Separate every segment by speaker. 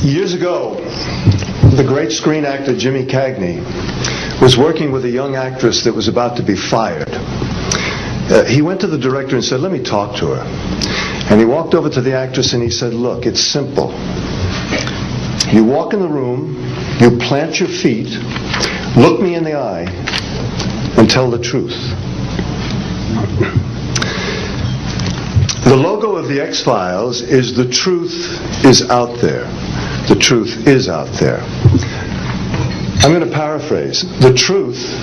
Speaker 1: Years ago, the great screen actor Jimmy Cagney was working with a young actress that was about to be fired. He went to the director and said, "Let me talk to her." And he walked over to the actress and he said, "Look, it's simple. You walk in the room, you plant your feet, look me in the eye, and tell the truth." The logo of the X-Files is "The truth is out there." The truth is out there. I'm going to paraphrase. The truth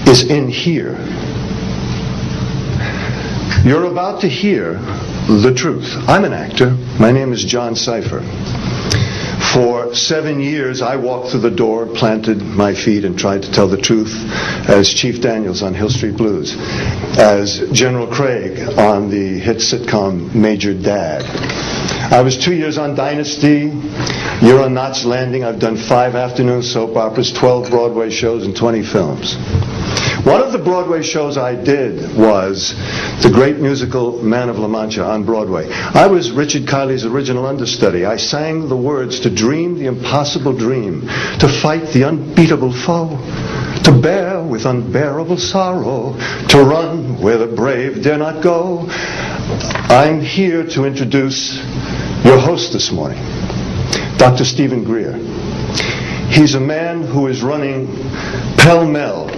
Speaker 1: is in here. You're about to hear the truth. I'm an actor. My name is John Cipher. For 7 years, I walked through the door, planted my feet, and tried to tell the truth as Chief Daniels on Hill Street Blues, as General Craig on the hit sitcom Major Dad. I was 2 years on Dynasty. You're on Knots Landing. I've done 5 afternoon soap operas, 12 Broadway shows, and 20 films. One of the Broadway shows I did was the great musical Man of La Mancha on Broadway. I was Richard Kiley's original understudy. I sang the words to dream the impossible dream, to fight the unbeatable foe, to bear with unbearable sorrow, to run where the brave dare not go. I'm here to introduce your host this morning, Dr. Stephen Greer. He's a man who is running pell-mell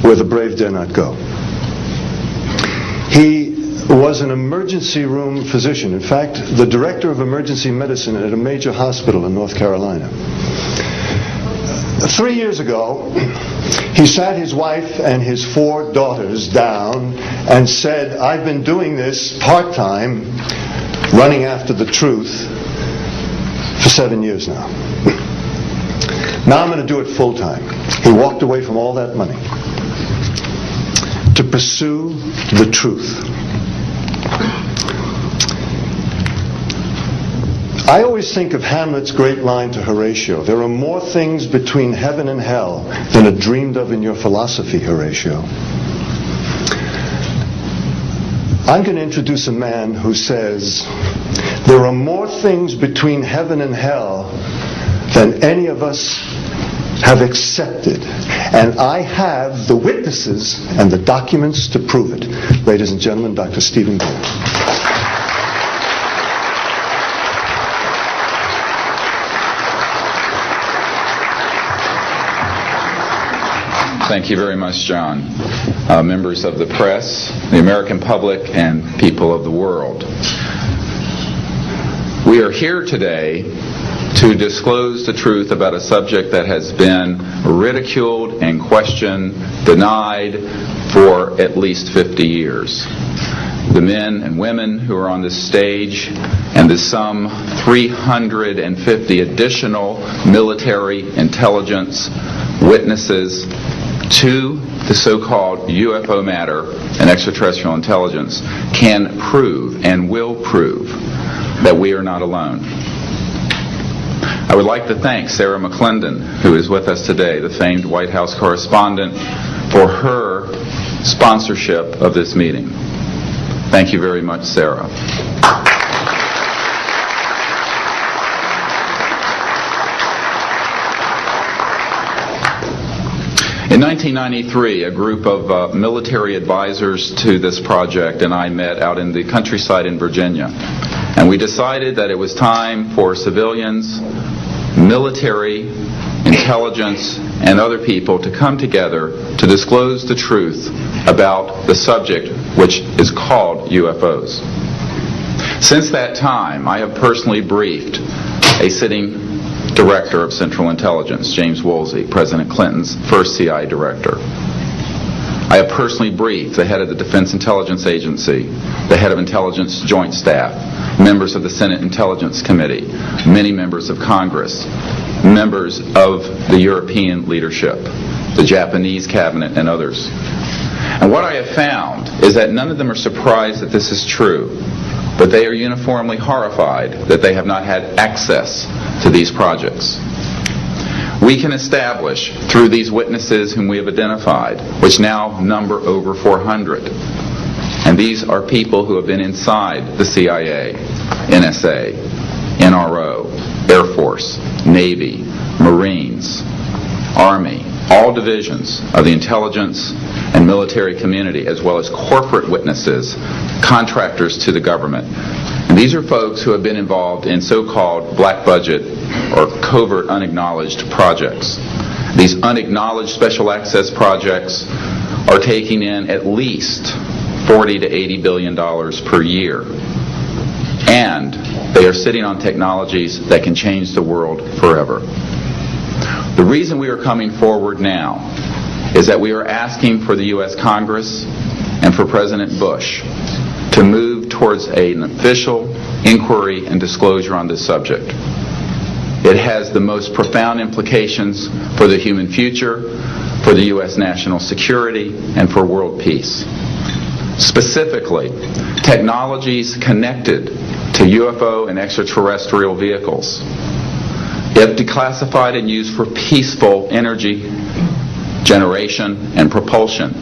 Speaker 1: where the brave dare not go. He was an emergency room physician. In fact, the director of emergency medicine at a major hospital in North Carolina. 3 years ago, he sat his wife and his 4 daughters down and said, "I've been doing this part-time, running after the truth, for 7 years now. Now I'm going to do it full-time." He walked away from all that money to pursue the truth. I always think of Hamlet's great line to Horatio, "There are more things between heaven and hell than are dreamed of in your philosophy, Horatio." I'm going to introduce a man who says, there are more things between heaven and hell than any of us have accepted. And I have the witnesses and the documents to prove it. Ladies and gentlemen, Dr. Stephen Greer.
Speaker 2: Thank you very much, John. Members of the press, the American public, and people of the world. We are here today to disclose the truth about a subject that has been ridiculed and questioned, denied for at least 50 years. The men and women who are on this stage and the some 350 additional military intelligence witnesses to the so-called UFO matter and extraterrestrial intelligence can prove and will prove that we are not alone. I would like to thank Sarah McClendon, who is with us today, the famed White House correspondent, for her sponsorship of this meeting. Thank you very much, Sarah. In 1993, a group of military advisors to this project and I met out in the countryside in Virginia. And we decided that it was time for civilians, military, intelligence, and other people to come together to disclose the truth about the subject which is called UFOs. Since that time, I have personally briefed a sitting Director of Central Intelligence, James Woolsey, President Clinton's first CIA director. I have personally briefed the head of the Defense Intelligence Agency, the head of Intelligence Joint Staff, members of the Senate Intelligence Committee, many members of Congress, members of the European leadership, the Japanese cabinet, and others. And what I have found is that none of them are surprised that this is true, but they are uniformly horrified that they have not had access to these projects. We can establish through these witnesses whom we have identified, which now number over 400, and these are people who have been inside the CIA, NSA, NRO, Air Force, Navy, Marines, Army, all divisions of the intelligence and military community, as well as corporate witnesses, contractors to the government. And these are folks who have been involved in so-called black budget or covert unacknowledged projects. These unacknowledged special access projects are taking in at least $40 to $80 billion per year. And they are sitting on technologies that can change the world forever. The reason we are coming forward now is that we are asking for the U.S. Congress and for President Bush to move towards an official inquiry and disclosure on this subject. It has the most profound implications for the human future, for the U.S. national security, and for world peace. Specifically, technologies connected to UFO and extraterrestrial vehicles, if declassified and used for peaceful energy generation and propulsion,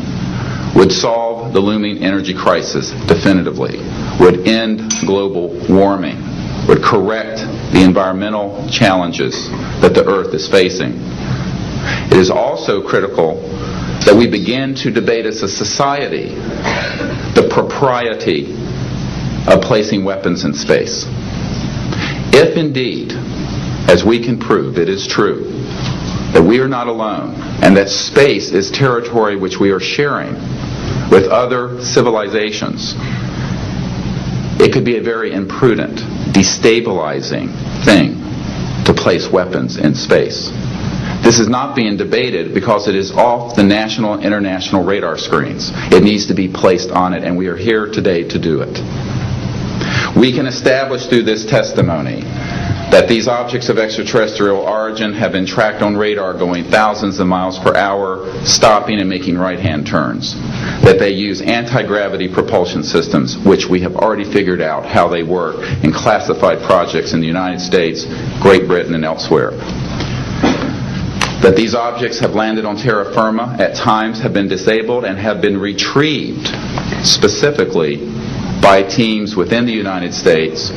Speaker 2: would solve the looming energy crisis definitively, would end global warming, would correct the environmental challenges that the Earth is facing. It is also critical that we begin to debate as a society the propriety of placing weapons in space. If indeed, as we can prove, it is true that we are not alone and that space is territory which we are sharing with other civilizations, it could be a very imprudent, destabilizing thing to place weapons in space. This is not being debated because it is off the national and international radar screens. It needs to be placed on it, and we are here today to do it. We can establish through this testimony that these objects of extraterrestrial origin have been tracked on radar going thousands of miles per hour, stopping and making right-hand turns. That they use anti-gravity propulsion systems, which we have already figured out how they work in classified projects in the United States, Great Britain, and elsewhere. That these objects have landed on terra firma, at times have been disabled, and have been retrieved specifically by teams within the United States,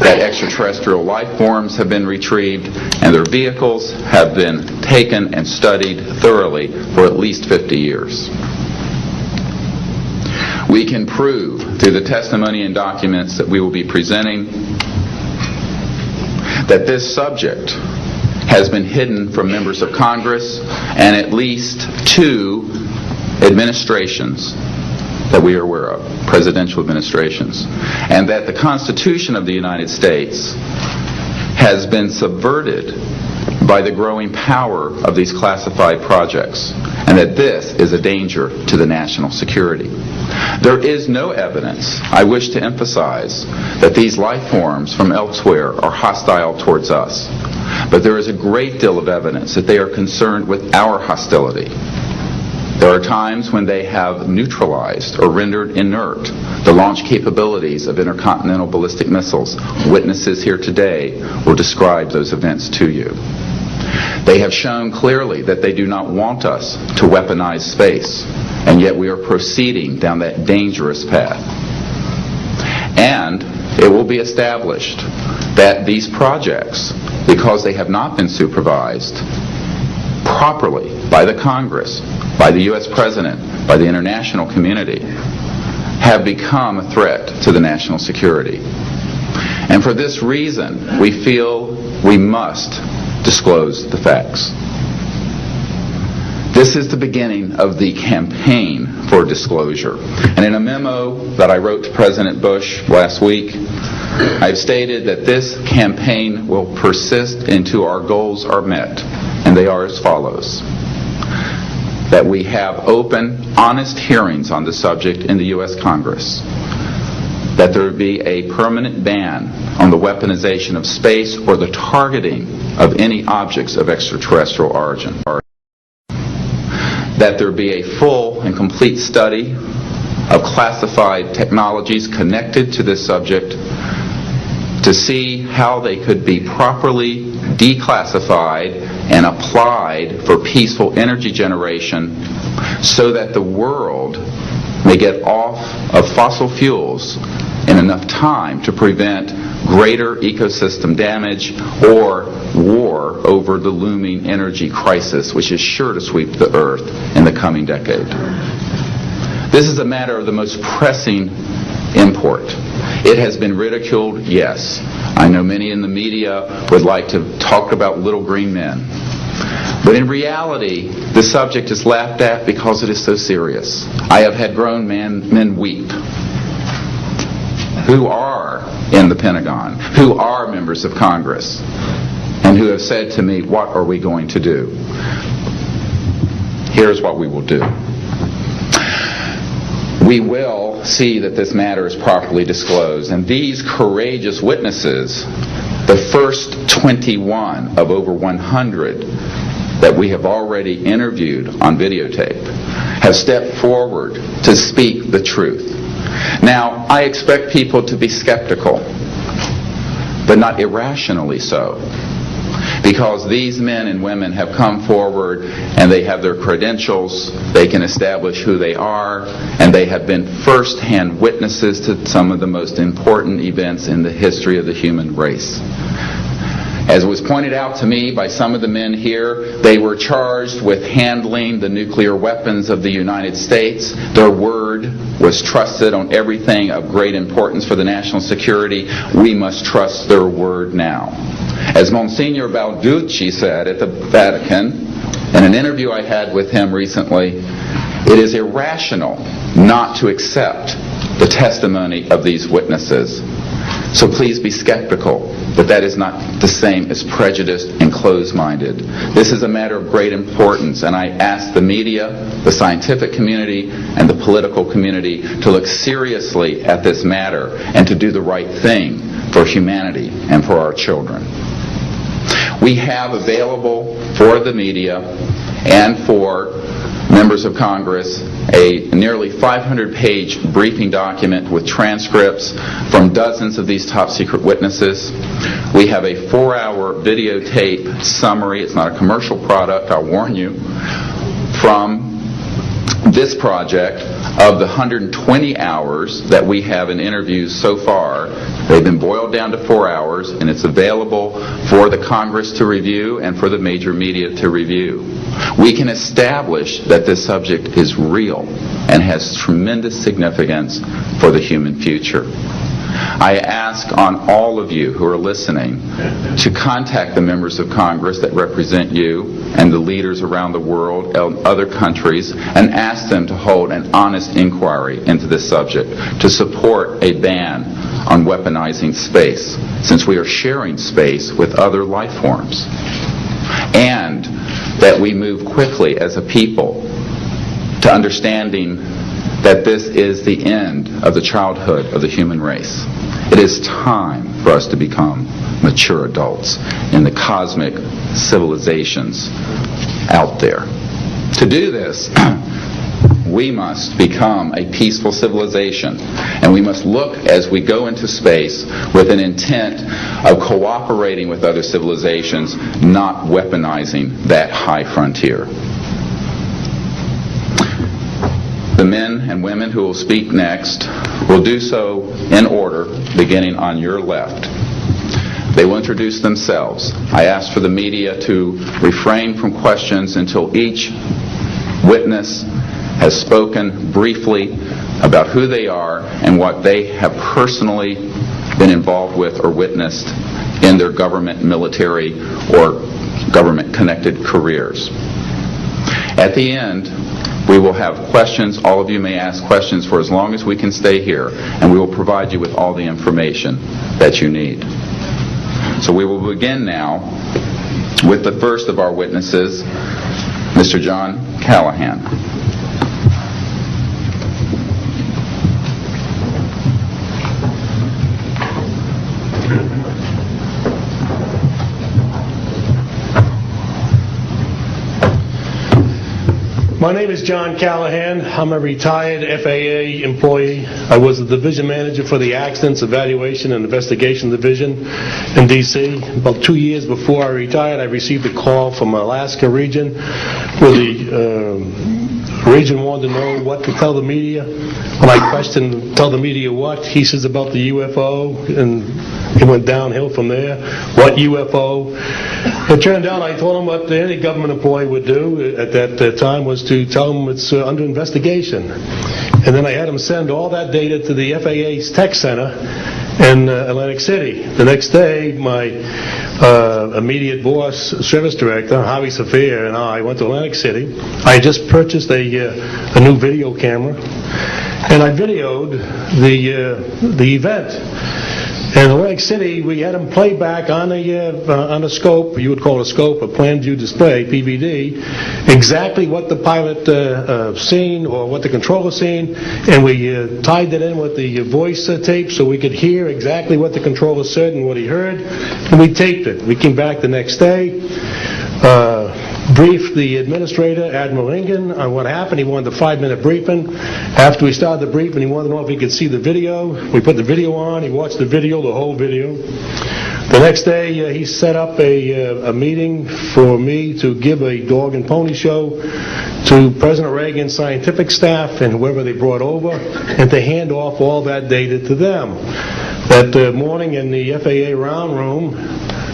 Speaker 2: that extraterrestrial life forms have been retrieved and their vehicles have been taken and studied thoroughly for at least 50 years. We can prove through the testimony and documents that we will be presenting that this subject has been hidden from members of Congress and at least 2 administrations that we are aware of, presidential administrations, and that the Constitution of the United States has been subverted by the growing power of these classified projects, and that this is a danger to the national security. There is no evidence, I wish to emphasize, that these life forms from elsewhere are hostile towards us, but there is a great deal of evidence that they are concerned with our hostility. There are times when they have neutralized or rendered inert the launch capabilities of intercontinental ballistic missiles. Witnesses here today will describe those events to you. They have shown clearly that they do not want us to weaponize space, and yet we are proceeding down that dangerous path. And it will be established that these projects, because they have not been supervised properly by the Congress, by the U.S. President, by the international community, have become a threat to the national security. And for this reason, we feel we must disclose the facts. This is the beginning of the campaign for disclosure. And in a memo that I wrote to President Bush last week, I've stated that this campaign will persist until our goals are met. And they are as follows: that we have open, honest hearings on the subject in the U.S. Congress, that there be a permanent ban on the weaponization of space or the targeting of any objects of extraterrestrial origin, that there be a full and complete study of classified technologies connected to this subject to see how they could be properly declassified and applied for peaceful energy generation so that the world may get off of fossil fuels in enough time to prevent greater ecosystem damage, or war over the looming energy crisis, which is sure to sweep the earth in the coming decade. This is a matter of the most pressing import. It has been ridiculed, yes. I know many in the media would like to talk about little green men. But in reality, the subject is laughed at because it is so serious. I have had grown men weep who are in the Pentagon, who are members of Congress, and who have said to me, what are we going to do? Here's what we will do. We will see that this matter is properly disclosed, and these courageous witnesses, the first 21 of over 100 that we have already interviewed on videotape, have stepped forward to speak the truth. Now, I expect people to be skeptical, but not irrationally so, because these men and women have come forward and they have their credentials, they can establish who they are, and they have been first-hand witnesses to some of the most important events in the history of the human race. As was pointed out to me by some of the men here, they were charged with handling the nuclear weapons of the United States. Their word was trusted on everything of great importance for the national security. We must trust their word now. As Monsignor Balducci said at the Vatican, in an interview I had with him recently, it is irrational not to accept the testimony of these witnesses. So please be skeptical, but that is not the same as prejudiced and closed-minded. This is a matter of great importance, and I ask the media, the scientific community, and the political community to look seriously at this matter and to do the right thing for humanity and for our children. We have available for the media and for members of Congress a nearly 500-page briefing document with transcripts from dozens of these top-secret witnesses. We have a 4-hour videotape summary. It's not a commercial product, I'll warn you, from this project of the 120 hours that we have in interviews so far. They've been boiled down to 4 hours, and it's available for the Congress to review and for the major media to review. We can establish that this subject is real and has tremendous significance for the human future. I ask on all of you who are listening to contact the members of Congress that represent you and the leaders around the world and other countries and ask them to hold an honest inquiry into this subject, to support a ban on weaponizing space, since we are sharing space with other life forms, and that we move quickly as a people to understanding that this is the end of the childhood of the human race. It is time for us to become mature adults in the cosmic civilizations out there. To do this, we must become a peaceful civilization, and we must look as we go into space with an intent of cooperating with other civilizations, not weaponizing that high frontier. The men and women who will speak next will do so in order, beginning on your left. They will introduce themselves. I ask for the media to refrain from questions until each witness has spoken briefly about who they are and what they have personally been involved with or witnessed in their government, military, or government-connected careers. At the end, we will have questions. All of you may ask questions for as long as we can stay here, and we will provide you with all the information that you need. So we will begin now with the first of our witnesses, Mr. John Callahan.
Speaker 3: My name is John Callahan. I'm a retired FAA employee. I was the division manager for the Accidents Evaluation and Investigation Division in D.C. About 2 years before I retired, I received a call from Alaska region where the Region wanted to know what to tell the media. When I questioned, tell the media what, he says about the UFO, and it went downhill from there. What UFO? It turned out I told him what any government employee would do at that time was to tell him it's under investigation. And then I had him send all that data to the FAA's tech center in Atlantic City. The next day, my immediate boss, service director, Javi Safir, and I went to Atlantic City. I had just purchased a new video camera, and I videoed the event. In Atlantic City, we had them play back on a scope, you would call it a scope, a plan view display, PVD, exactly what the pilot seen or what the controller seen, and we tied it in with the voice tape so we could hear exactly what the controller said and what he heard, and we taped it. We came back the next day, briefed the administrator, Admiral Ingen, on what happened. He wanted a 5-minute briefing. After we started the briefing, he wanted to know if he could see the video. We put the video on. He watched the video, the whole video. The next day, he set up a meeting for me to give a dog and pony show to President Reagan's scientific staff and whoever they brought over, and to hand off all that data to them. That morning in the FAA round room,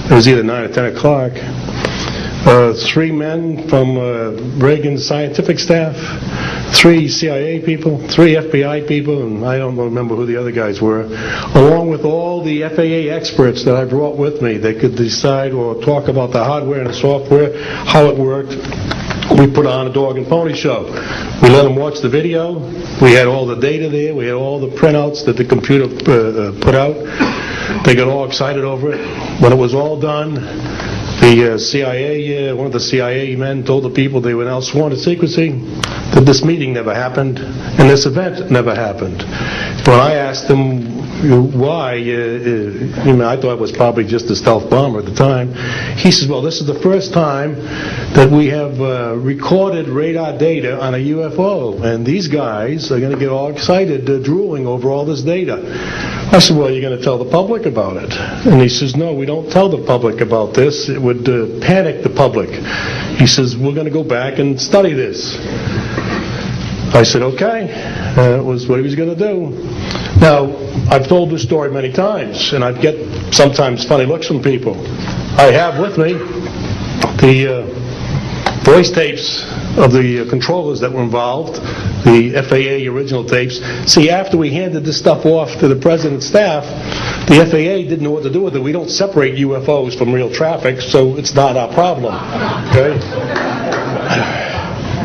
Speaker 3: it was either 9 or 10 o'clock, 3 men from Reagan's scientific staff, 3 CIA people, 3 FBI people, and I don't remember who the other guys were, along with all the FAA experts that I brought with me that could decide or talk about the hardware and the software, how it worked. We put on a dog and pony show. We let them watch the video. We had all the data there. We had all the printouts that the computer put out. They got all excited over it. When it was all done, the CIA, one of the CIA men told the people they were now sworn to secrecy, that this meeting never happened and this event never happened. When I asked him why, I thought it was probably just a stealth bomber at the time, he says, well, this is the first time that we have recorded radar data on a UFO, and these guys are going to get all excited, drooling over all this data. I said, well, you're going to tell the public about it? And he says, no, we don't tell the public about this. It would panic the public. He says, we're going to go back and study this. I said, okay. That was what he was going to do. Now, I've told this story many times, and I get sometimes funny looks from people. I have with me the voice tapes of the controllers that were involved, the FAA original tapes. See, after we handed this stuff off to the President's staff, the FAA didn't know what to do with it. We don't separate UFOs from real traffic, so it's not our problem. Okay?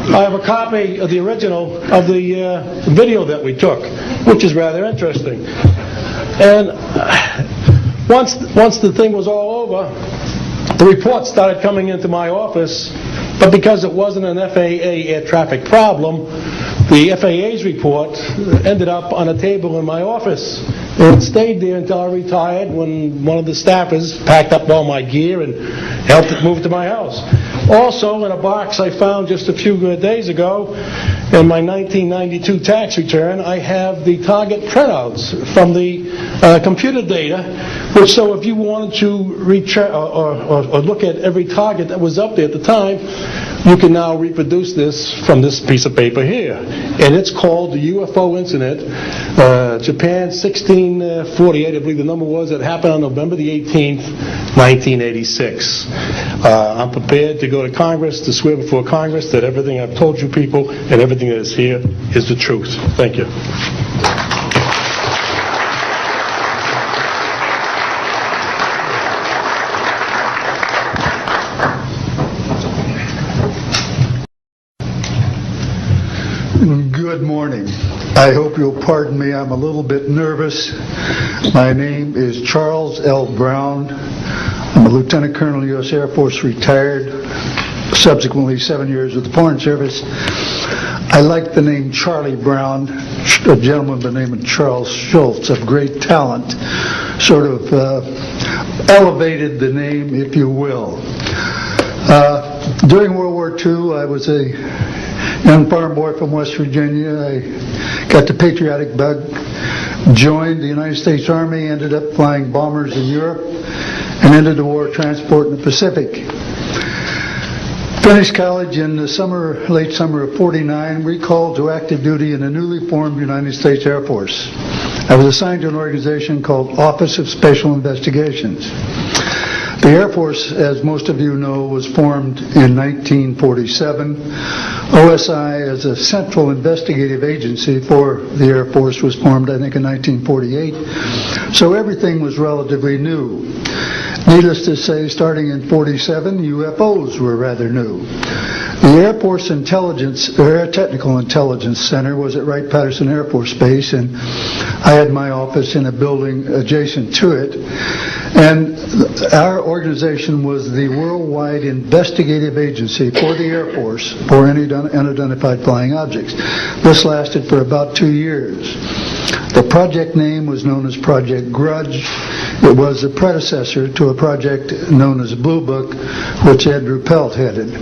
Speaker 3: I have a copy of the original of the video that we took, which is rather interesting. And once the thing was all over, the reports started coming into my office, but because it wasn't an FAA air traffic problem, the FAA's report ended up on a table in my office. And it stayed there until I retired, when one of the staffers packed up all my gear and helped it move to my house. Also, in a box I found just a few days ago, in my 1992 tax return, I have the target printouts from the computer data, which, so if you wanted to or look at every target that was up there at the time, you can now reproduce this from this piece of paper here. And it's called the UFO incident, Japan 1648, I believe the number was. It happened on November the 18th, 1986. I'm prepared to go to Congress to swear before Congress that everything I've told you people and everything that is here is the truth. Thank you.
Speaker 4: Good morning. I hope you'll pardon me. I'm a little bit nervous. My name is Charles L. Brown. I'm a Lieutenant Colonel, U.S. Air Force, retired, subsequently 7 years with the Foreign Service. I like the name Charlie Brown, a gentleman by the name of Charles Schultz, of great talent, sort of elevated the name, if you will. During World War II, I was a young farm boy from West Virginia. I got the patriotic bug, joined the United States Army, ended up flying bombers in Europe, and ended the war transport in the Pacific. Finished college in the late summer of '49, recalled to active duty in the newly formed United States Air Force. I was assigned to an organization called Office of Special Investigations. The Air Force, as most of you know, was formed in 1947. OSI, as a central investigative agency for the Air Force, was formed, I think, in 1948. So everything was relatively new. Needless to say, starting in '47, UFOs were rather new. The Air Force Air Technical Intelligence Center was at Wright-Patterson Air Force Base, and I had my office in a building adjacent to it. And our organization was the worldwide investigative agency for the Air Force for any unidentified flying objects. This lasted for about 2 years. The project name was known as Project Grudge. It was a predecessor to a project known as Blue Book, which Andrew Pelt headed.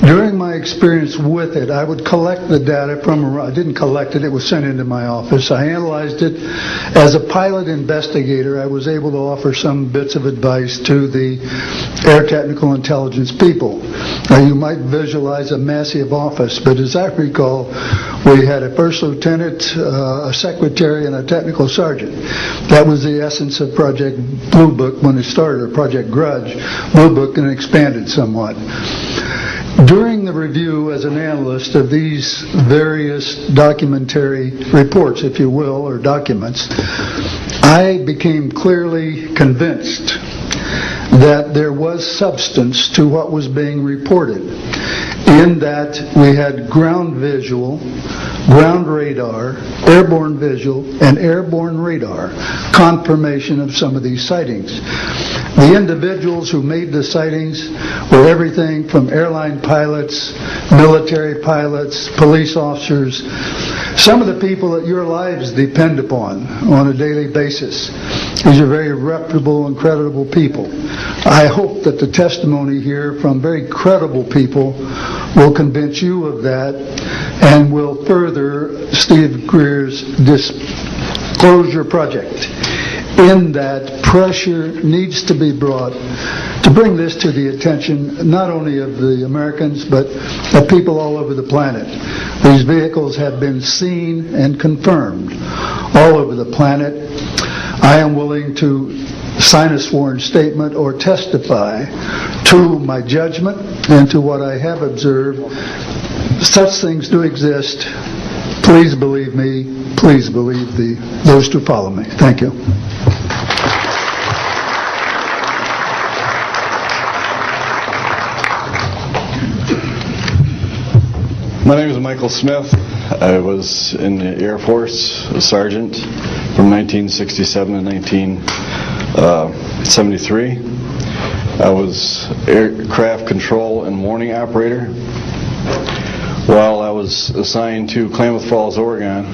Speaker 4: During my experience with it, I would collect the data I didn't collect it, it was sent into my office. I analyzed it. As a pilot investigator, I was able to offer some bits of advice to the Air Technical Intelligence people. Now, you might visualize a massive office, but as I recall, we had a first lieutenant, a secretary, and a technical sergeant. That was the essence of Project Blue Book when it started, or Project Grudge. Blue Book, and expanded somewhat. During the review as an analyst of these various documentary reports, if you will, or documents, I became clearly convinced that there was substance to what was being reported, in that we had ground visual, ground radar, airborne visual, and airborne radar confirmation of some of these sightings. The individuals who made the sightings were everything from airline pilots, military pilots, police officers, some of the people that your lives depend upon on a daily basis. These are very reputable and credible people. I hope that the testimony here from very credible people will convince you of that and will further Steve Greer's disclosure project, in that pressure needs to be brought to bring this to the attention not only of the Americans but of people all over the planet. These vehicles have been seen and confirmed all over the planet. I am willing to sign a sworn statement or testify to my judgment and to what I have observed. Such things do exist. Please believe me. Please believe those who follow me. Thank you.
Speaker 5: My name is Michael Smith. I was in the Air Force, a sergeant, from 1967 to 1973. I was aircraft control and warning operator. While I was assigned to Klamath Falls, Oregon,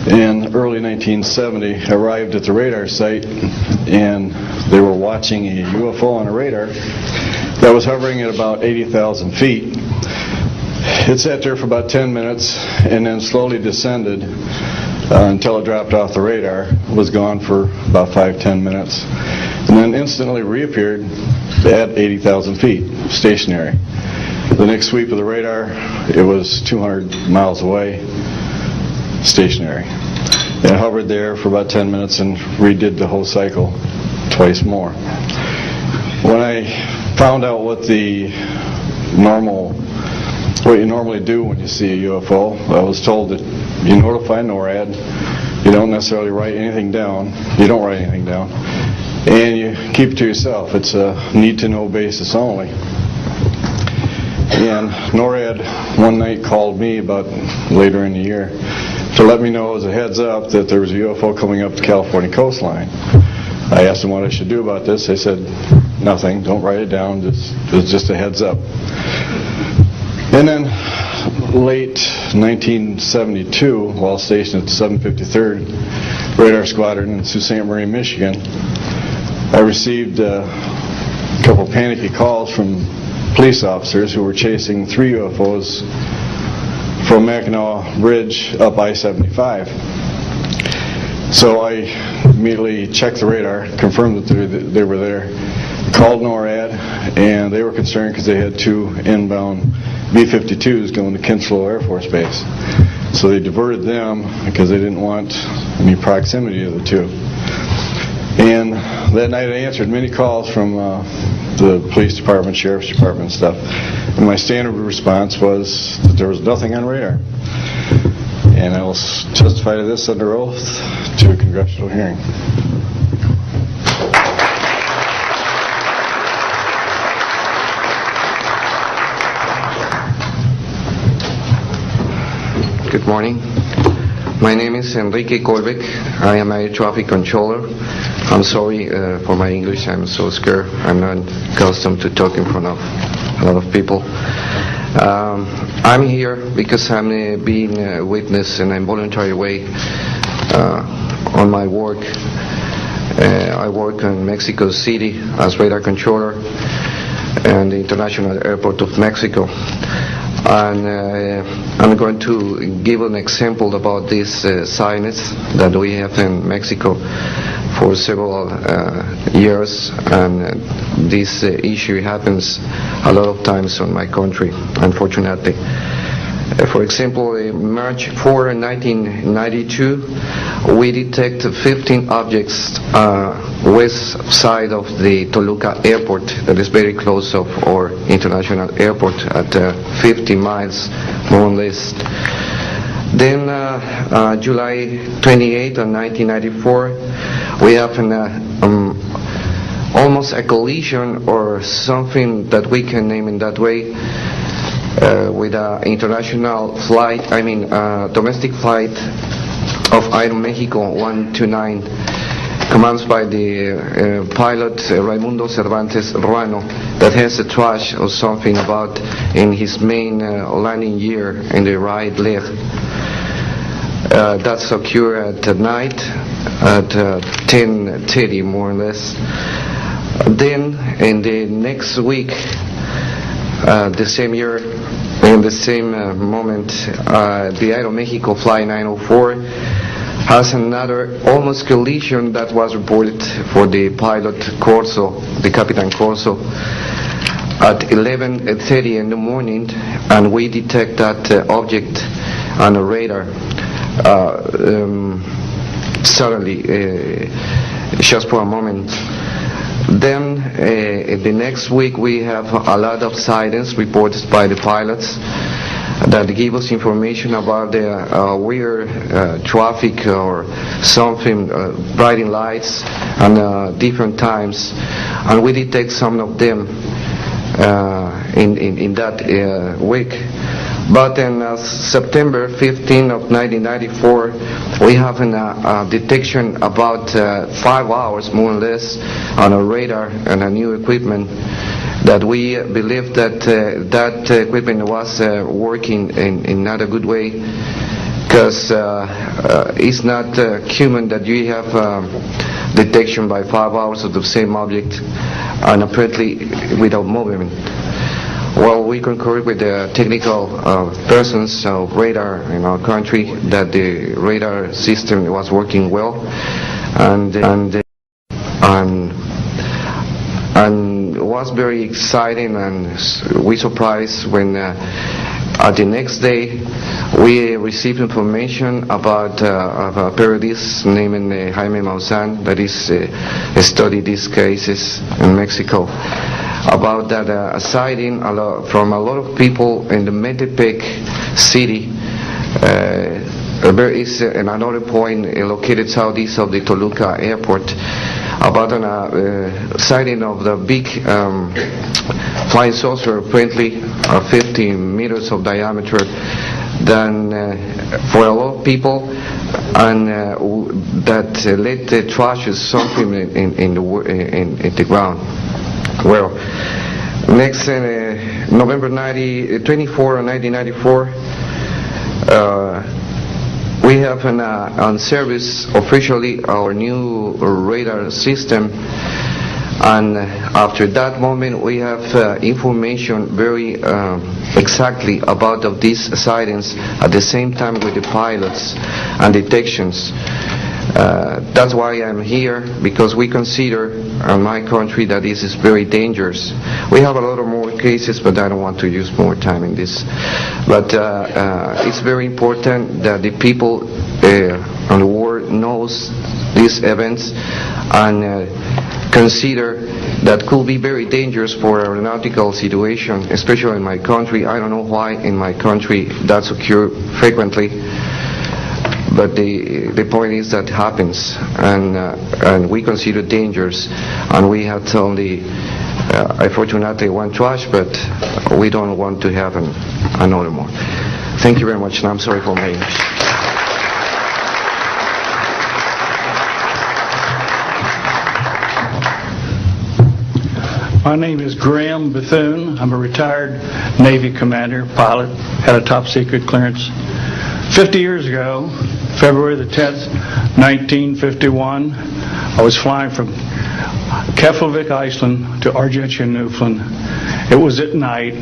Speaker 5: in early 1970, I arrived at the radar site, and they were watching a UFO on a radar that was hovering at about 80,000 feet. It sat there for about 10 minutes and then slowly descended until it dropped off the radar. It was gone for about 5-10 minutes, and then instantly reappeared at 80,000 feet, stationary. The next sweep of the radar, it was 200 miles away, stationary. It hovered there for about 10 minutes and redid the whole cycle twice more. When I found out what you normally do when you see a UFO, I was told that you notify NORAD, you don't necessarily write anything down, you don't write anything down, and you keep it to yourself. It's a need-to-know basis only. And NORAD one night called me about later in the year to let me know as a heads up that there was a UFO coming up the California coastline. I asked them what I should do about this. They said, nothing, don't write it down, it's just a heads up. And then late 1972, while stationed at the 753rd Radar Squadron in Sault Ste. Marie, Michigan, I received a couple panicky calls from police officers who were chasing 3 UFOs from Mackinac Bridge up I-75. So I immediately checked the radar, confirmed that they were there, called NORAD, and they were concerned because they had 2 inbound B-52s going to Kinslow Air Force Base. So they diverted them because they didn't want any proximity of the 2. And that night I answered many calls from the police department, sheriff's department and stuff. And my standard response was that there was nothing on radar. And I will testify to this under oath to a congressional hearing.
Speaker 6: Good morning. My name is Enrique Colbeck. I am a air traffic controller. I'm sorry for my English. I'm so scared. I'm not accustomed to talk in front of a lot of people. I'm here because I'm being a witness in a voluntary way on my work. I work in Mexico City as radar controller and the International Airport of Mexico. And I'm going to give an example about this signage that we have in Mexico for several years, and this issue happens a lot of times in my country, unfortunately. For example, March 4, 1992, we detect 15 objects west side of the Toluca airport, that is very close of our international airport at 50 miles more or less. Then July 28 of 1994, we have almost a collision or something that we can name in that way with an international flight, domestic flight of Aeromexico 129, commanded by the pilot Raimundo Cervantes Ruano, that has a trash or something about in his main landing gear in the right leg. That's occurred at night at 10:30 more or less. Then in the next week, the same year, in the same moment, the Aeromexico Flight 904 has another almost collision that was reported for the pilot Corso, the Capitan Corso, at 11:30 in the morning, and we detect that object on a radar suddenly, just for a moment. Then the next week we have a lot of sightings reported by the pilots that give us information about the weird traffic or something, bright lights and different times, and we detect some of them in that week. But in September 15 of 1994, we have a detection about 5 hours more or less on a radar and a new equipment that we believe that that equipment was working in not a good way, because it's not human that you have detection by 5 hours of the same object and apparently without movement. Well, we concur with the technical persons of radar in our country that the radar system was working well, and was very exciting, and we surprised when the next day we received information about a periodist named Jaime Maussan that is studied these cases in Mexico, about that a sighting from a lot of people in the Metepec city. There is another point located southeast of the Toluca airport, about a sighting of the big flying saucer, apparently 50 meters of diameter, than for a lot of people, and that let the trash something in the ground. Well, next November 24 of 1994, we have on service officially our new radar system, and after that moment we have information very exactly about of these sightings at the same time with the pilots and detections. That's why I'm here, because we consider in my country that this is very dangerous. We have a lot of more cases, but I don't want to use more time in this. But it's very important that the people on the world knows these events and consider that could be very dangerous for aeronautical situation, especially in my country. I don't know why in my country that's occur frequently, but the point is that happens, and we consider dangerous, and we had only unfortunately one trash, but we don't want to have another more. Thank you very much, and I'm sorry for my English.
Speaker 7: My name is Graham Bethune. I'm a retired Navy commander, pilot, had a top secret clearance. 50 years ago, February the 10th, 1951, I was flying from Keflavik, Iceland to Argentia, Newfoundland. It was at night.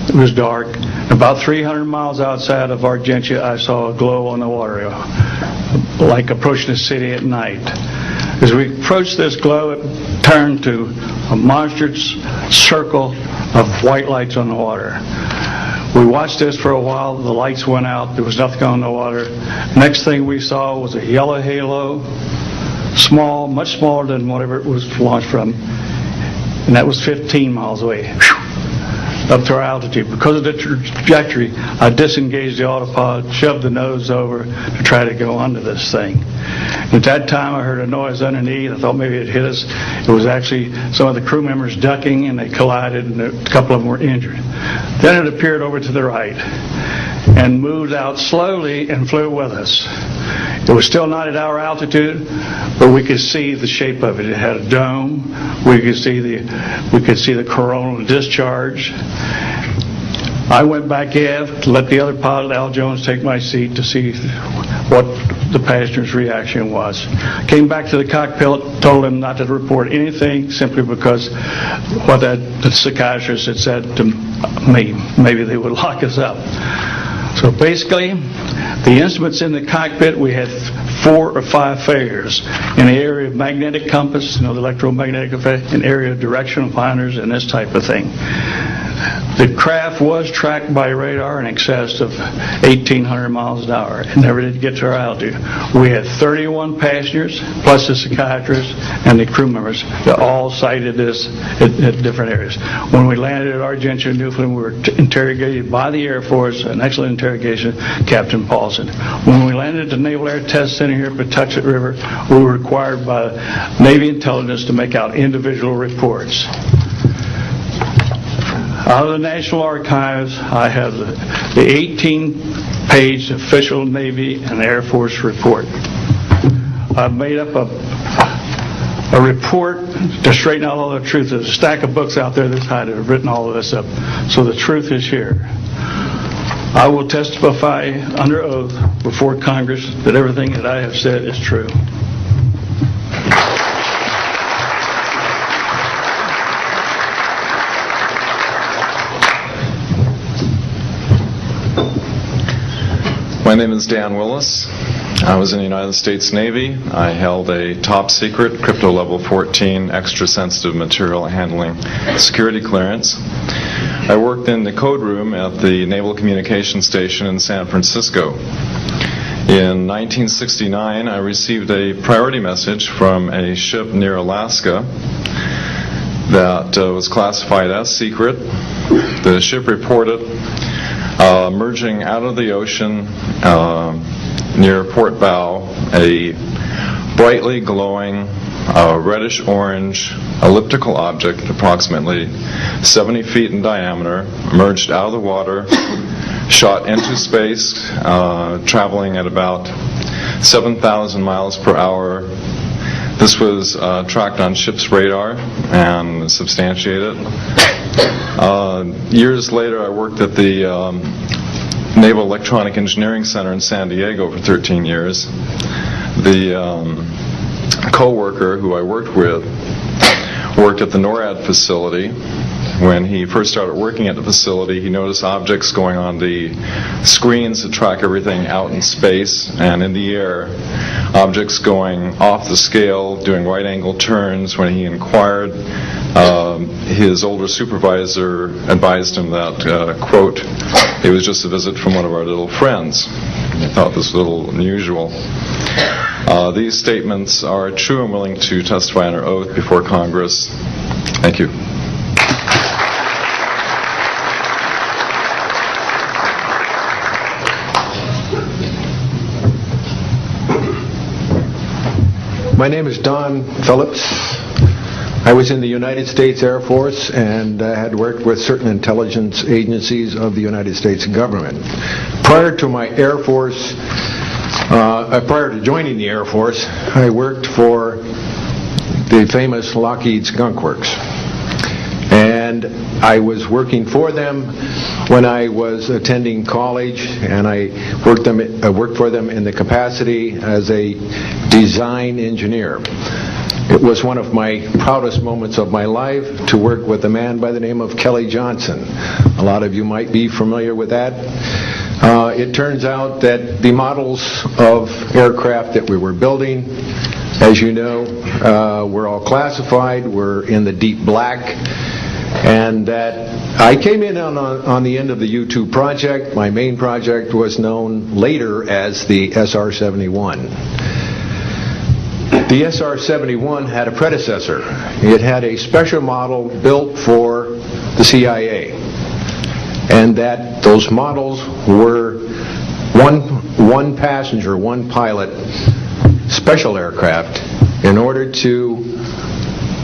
Speaker 7: It was dark. About 300 miles outside of Argentia, I saw a glow on the water, like approaching the city at night. As we approached this glow, it turned to a monstrous circle of white lights on the water. We watched this for a while. The lights went out. There was nothing on the water. Next thing we saw was a yellow halo, small, much smaller than whatever it was launched from, and that was 15 miles away, up to our altitude. Because of the trajectory, I disengaged the autopilot, shoved the nose over to try to go under this thing. At that time, I heard a noise underneath. I thought maybe it hit us. It was actually some of the crew members ducking, and they collided, and a couple of them were injured. Then it appeared over to the right and moved out slowly and flew with us. It was still not at our altitude, but we could see the shape of it. It had a dome. We could see the coronal discharge. I went back aft to let the other pilot, Al Jones, take my seat to see what the passenger's reaction was. Came back to the cockpit, told him not to report anything, simply because what the psychiatrist had said to me, maybe they would lock us up. So basically, the instruments in the cockpit, we had 4 or 5 failures in the area of magnetic compass, the electromagnetic effect, in area of directional finders, and this type of thing. The craft was tracked by radar in excess of 1,800 miles an hour. It never did get to our altitude. We had 31 passengers, plus the psychiatrist and the crew members, that all cited this at different areas. When we landed at Argentia, Newfoundland, we were interrogated by the Air Force, an excellent interrogation, Captain Paulson. When we landed at the Naval Air Test Center here at Patuxent River, we were required by Navy intelligence to make out individual reports. Out of the National Archives, I have the 18-page official Navy and Air Force report. I've made up a report to straighten out all the truth. There's a stack of books out there this high that have written all of this up. So the truth is here. I will testify under oath before Congress that everything that I have said is true.
Speaker 8: My name is Dan Willis. I was in the United States Navy. I held a top secret, crypto level 14, extra sensitive material handling security clearance. I worked in the code room at the Naval Communications Station in San Francisco. In 1969, I received a priority message from a ship near Alaska that was classified as secret. The ship reported merging out of the ocean near port bow, a brightly glowing reddish-orange elliptical object approximately 70 feet in diameter emerged out of the water, shot into space, traveling at about 7,000 miles per hour. This was tracked on ship's radar and substantiated. Years later, I worked at the Naval Electronic Engineering Center in San Diego for 13 years. The co-worker who I worked with worked at the NORAD facility when he first started working at the facility, he noticed objects going on the screens that track everything out in space and in the air, objects going off the scale, doing right-angle turns. When he inquired, his older supervisor advised him that, quote, it was just a visit from one of our little friends. I thought this was a little unusual. These statements are true. I'm willing to testify under oath before Congress. Thank you.
Speaker 9: My name is Don Phillips. I was in the United States Air Force and had worked with certain intelligence agencies of the United States government. Prior to my Air Force, prior to joining the Air Force, I worked for the famous Lockheed Skunk Works. And I was working for them when I was attending college, and I worked for them in the capacity as a design engineer. It was one of my proudest moments of my life to work with a man by the name of Kelly Johnson. A lot of you might be familiar with that. It turns out that the models of aircraft that we were building, as you know, were all classified, were in the deep black, and that I came in on the end of the U-2 project. My main project was known later as the SR-71. The SR-71 had a predecessor. It had a special model built for the CIA, and that those models were one passenger, one pilot special aircraft in order to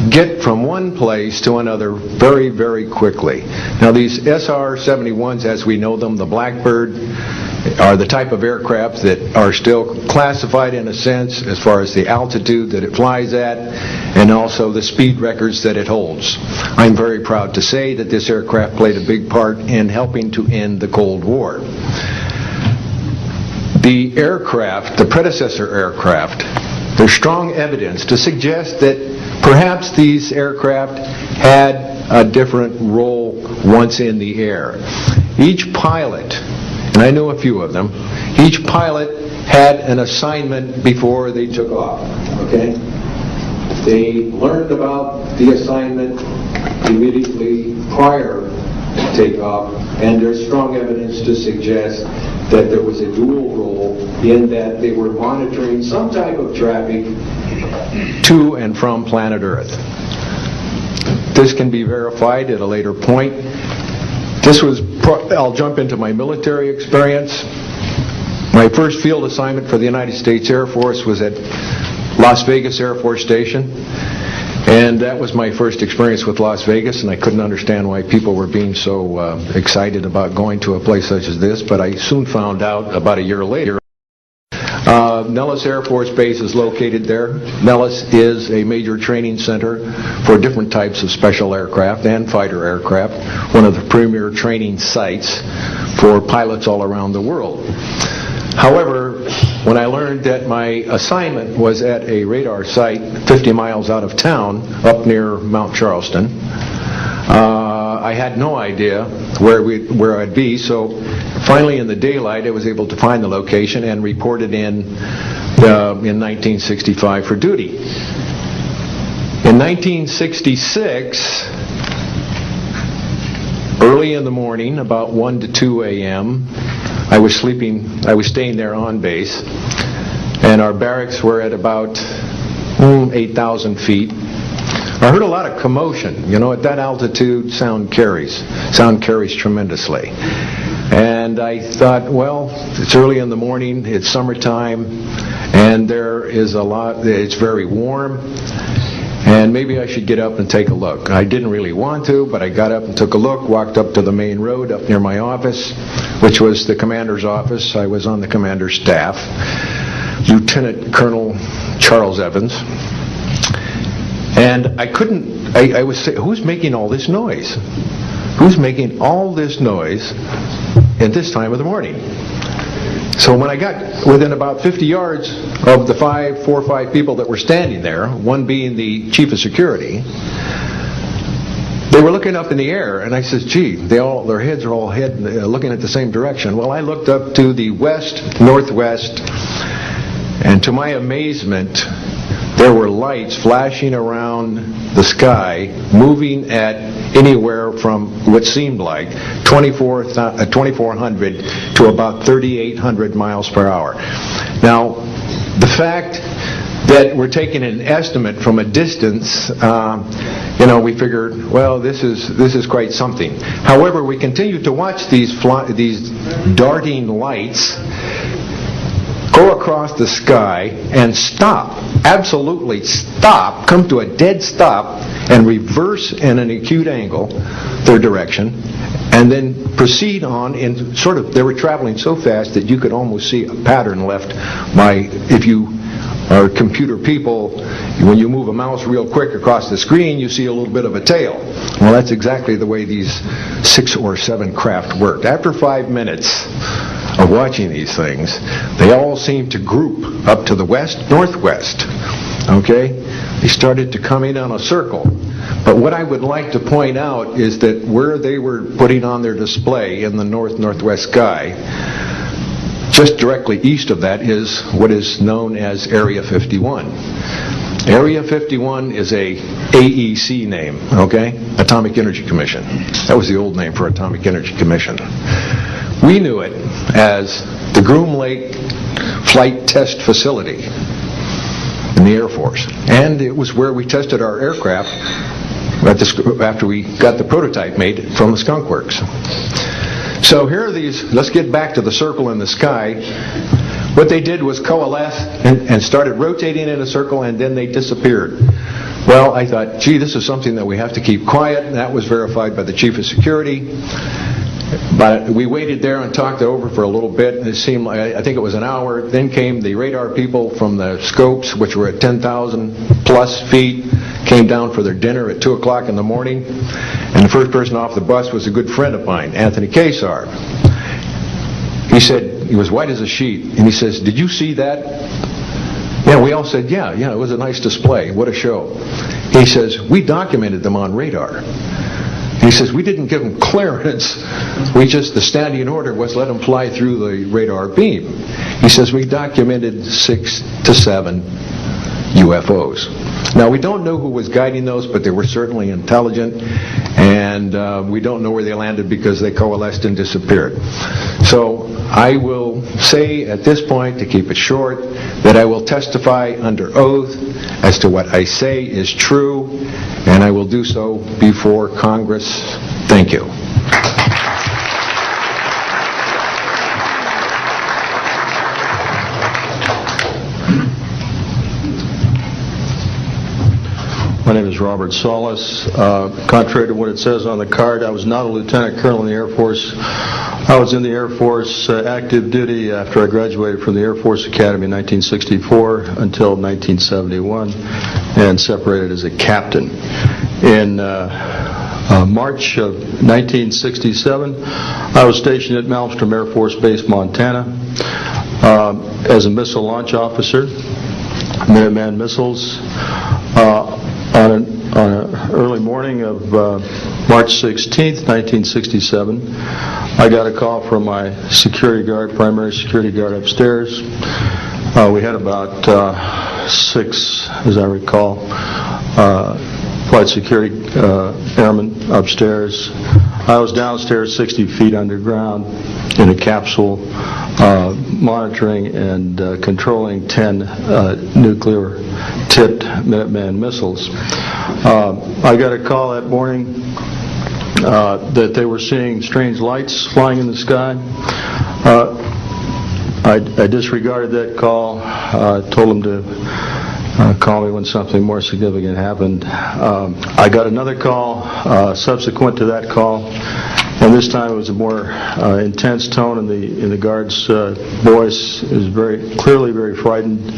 Speaker 9: get from one place to another very, very quickly. Now these SR-71s, as we know them, the Blackbird, are the type of aircraft that are still classified in a sense as far as the altitude that it flies at and also the speed records that it holds. I'm very proud to say that this aircraft played a big part in helping to end the Cold War. The aircraft, the predecessor aircraft, there's strong evidence to suggest that perhaps these aircraft had a different role once in the air. Each pilot, and I know a few of them, each pilot had an assignment before they took off, okay? They learned about the assignment immediately prior to takeoff, and there's strong evidence to suggest that there was a dual role in that they were monitoring some type of traffic to and from planet Earth. This can be verified at a later point. I'll jump into my military experience. My first field assignment for the United States Air Force was at Las Vegas Air Force Station. And that was my first experience with Las Vegas, and I couldn't understand why people were being so excited about going to a place such as this, but I soon found out about a year later. Nellis Air Force Base is located there. Nellis is a major training center for different types of special aircraft and fighter aircraft, one of the premier training sites for pilots all around the world. However, when I learned that my assignment was at a radar site 50 miles out of town, up near Mount Charleston, I had no idea where I'd be, so finally in the daylight I was able to find the location and reported in 1965 for duty. In 1966, early in the morning, about 1 to 2 a.m., I was staying there on base, and our barracks were at about 8,000 feet. I heard a lot of commotion. You know, at that altitude, sound carries tremendously. And I thought, well, it's early in the morning, it's summertime, and there is it's very warm, and maybe I should get up and take a look. I didn't really want to, but I got up and took a look, walked up to the main road up near my office, which was the commander's office. I was on the commander's staff, Lieutenant Colonel Charles Evans. And I was saying, who's making all this noise? Who's making all this noise at this time of the morning? So when I got within about 50 yards of the 4 or 5 people that were standing there, one being the chief of security, they were looking up in the air, and I said, gee, their heads are all looking at the same direction. Well, I looked up to the west-northwest, and to my amazement, there were lights flashing around the sky, moving at anywhere from what seemed like 2,400 to about 3,800 miles per hour. Now, the fact that we're taking an estimate from a distance, we figured, well, this is quite something. However, we continued to watch these darting lights go across the sky and stop, absolutely stop, come to a dead stop, and reverse in an acute angle their direction, and then proceed on in they were traveling so fast that you could almost see a pattern left by, if you are computer people, when you move a mouse real quick across the screen, you see a little bit of a tail. Well, that's exactly the way these 6 or 7 craft worked. After 5 minutes of watching these things, they all seemed to group up to the west-northwest. Okay? They started to come in on a circle. But what I would like to point out is that where they were putting on their display in the north-northwest sky, just directly east of that is what is known as Area 51. Area 51 is a AEC name, okay? Atomic Energy Commission. That was the old name for Atomic Energy Commission. We knew it as the Groom Lake Flight Test Facility in the Air Force. And it was where we tested our aircraft after we got the prototype made from the Skunk Works. So here are these, let's get back to the circle in the sky. What they did was coalesce and started rotating in a circle, and then they disappeared. Well, I thought, gee, this is something that we have to keep quiet, and that was verified by the Chief of Security. But we waited there and talked it over for a little bit, and it seemed like, I think it was an hour. Then came the radar people from the scopes, which were at 10,000 plus feet, came down for their dinner at 2 o'clock in the morning. And the first person off the bus was a good friend of mine, Anthony Kesar. He said, he was white as a sheet, and he says, did you see that? Yeah, we all said, yeah, it was a nice display. What a show. He says, we documented them on radar. He says, we didn't give them clearance. The standing order was let them fly through the radar beam. He says, we documented 6 to 7 UFOs. Now, we don't know who was guiding those, but they were certainly intelligent, and we don't know where they landed because they coalesced and disappeared. So I will say at this point, to keep it short, that I will testify under oath as to what I say is true, and I will do so before Congress. Thank you.
Speaker 10: My name is Robert Solis. Contrary to what it says on the card, I was not a lieutenant colonel in the Air Force. I was in the Air Force active duty after I graduated from the Air Force Academy in 1964 until 1971 and separated as a captain. In March of 1967, I was stationed at Malmstrom Air Force Base, Montana, as a missile launch officer, Minuteman Missiles. On an early morning of March 16th, 1967, I got a call from my primary security guard upstairs. We had about 6, as I recall, flight security airmen upstairs. I was downstairs 60 feet underground in a capsule, monitoring and controlling 10 nuclear-tipped Minuteman missiles. I got a call that morning that they were seeing strange lights flying in the sky. I disregarded that call. Told them to call me when something more significant happened. I got another call subsequent to that call, and this time it was a more intense tone in the guard's voice. It was very clearly very frightened.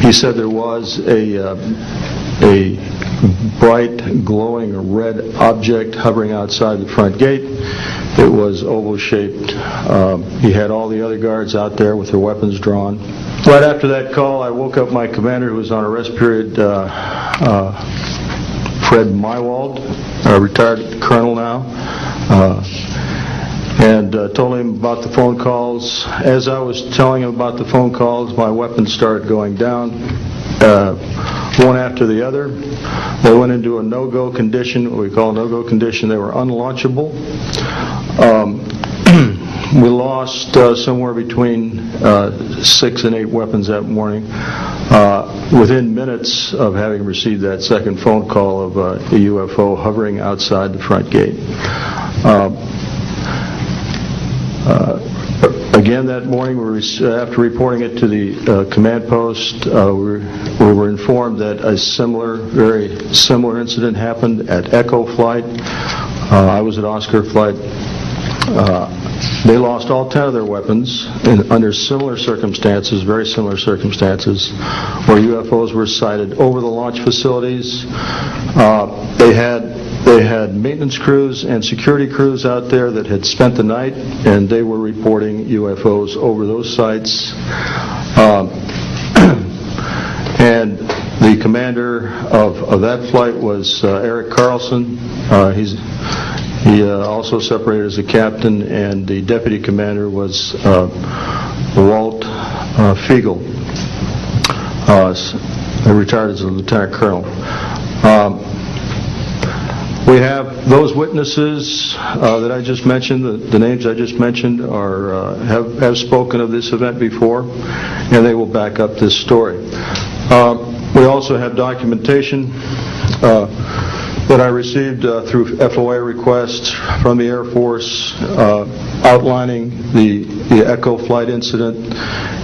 Speaker 10: He said there was a bright, glowing red object hovering outside the front gate. It was oval-shaped. He had all the other guards out there with their weapons drawn. Right after that call, I woke up my commander, who was on a rest period Fred Mywald, a retired colonel now, and told him about the phone calls. As I was telling him about the phone calls, my weapons started going down, one after the other. They went into a no-go condition, what we call a no-go condition. They were unlaunchable. We lost somewhere between 6 and 8 weapons that morning within minutes of having received that second phone call of a UFO hovering outside the front gate. Again that morning, after reporting it to the command post, we were informed that a very similar incident happened at Echo Flight. I was at Oscar Flight. They lost all 10 of their weapons under similar circumstances, very similar circumstances, where UFOs were sighted over the launch facilities. They had maintenance crews and security crews out there that had spent the night, and they were reporting UFOs over those sites. And the commander of that flight was Eric Carlson. He also separated as a captain, and the deputy commander was Walt Fiegel, retired as a lieutenant colonel. We have those witnesses that I just mentioned, the names I just mentioned, have spoken of this event before, and they will back up this story. We also have documentation that I received through FOA requests from the Air Force outlining the Echo Flight incident,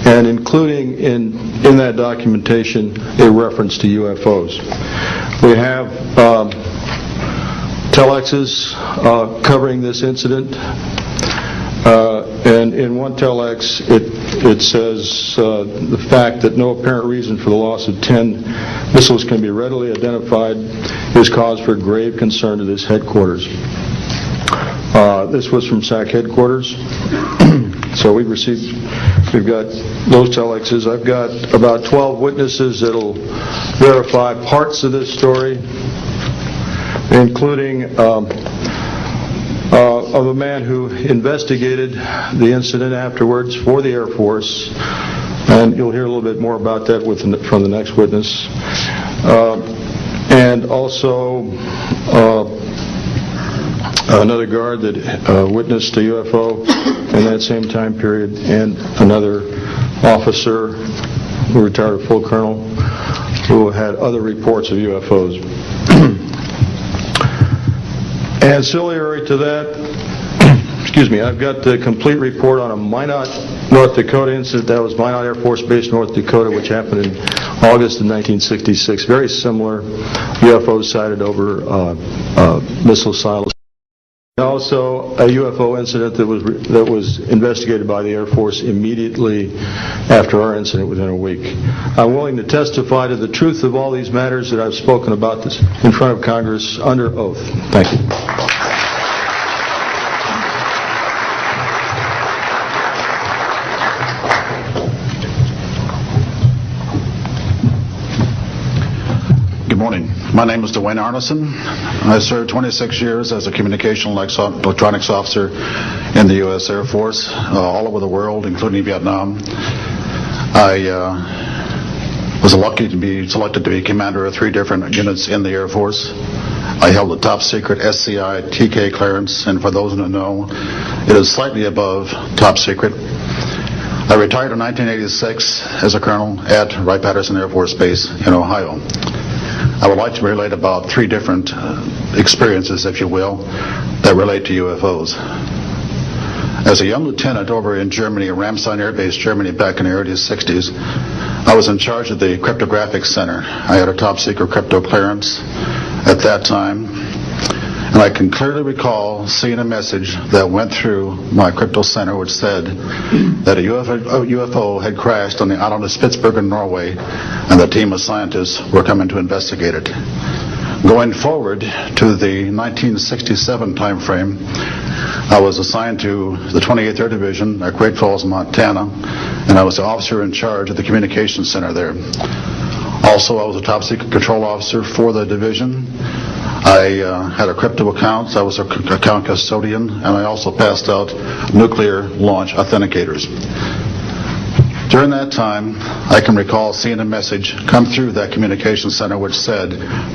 Speaker 10: and including in that documentation a reference to UFOs. We have telexes covering this incident, and in one telex it says the fact that no apparent reason for the loss of 10 missiles can be readily identified is cause for grave concern to this headquarters. This was from SAC headquarters. So we've got those telexes. I've got about 12 witnesses that'll verify parts of this story, including of a man who investigated the incident afterwards for the Air Force, and you'll hear a little bit more about that from the next witness. And also another guard that witnessed a UFO in that same time period, and another officer who retired a full colonel who had other reports of UFOs. Ancillary to that, I've got the complete report on a Minot, North Dakota incident. That was Minot Air Force Base, North Dakota, which happened in August of 1966. Very similar UFOs sighted over missile silos. Also, a UFO incident that was investigated by the Air Force immediately after our incident within a week. I'm willing to testify to the truth of all these matters that I've spoken about this in front of Congress under oath. Thank you.
Speaker 11: Good morning. My name is Dwayne Arneson. I served 26 years as a communication electronics officer in the U.S. Air Force, all over the world, including Vietnam. I was lucky to be selected to be commander of 3 different units in the Air Force. I held the top secret SCI TK clearance, and for those who know, it is slightly above top secret. I retired in 1986 as a colonel at Wright-Patterson Air Force Base in Ohio. I would like to relate about 3 different experiences, if you will, that relate to UFOs. As a young lieutenant over in Germany, Ramstein Air Base, Germany, back in the early 60s, I was in charge of the cryptographic center. I had a top secret crypto clearance at that time, and I can clearly recall seeing a message that went through my crypto center which said that a UFO had crashed on the island of Spitsbergen, Norway, and the team of scientists were coming to investigate it. Going forward to the 1967 time frame, I was assigned to the 28th Air Division at Great Falls, Montana, and I was the officer in charge of the communications center there. Also, I was a top secret control officer for the division. I had a crypto account. I was an account custodian, and I also passed out nuclear launch authenticators. During that time, I can recall seeing a message come through that communication center which said,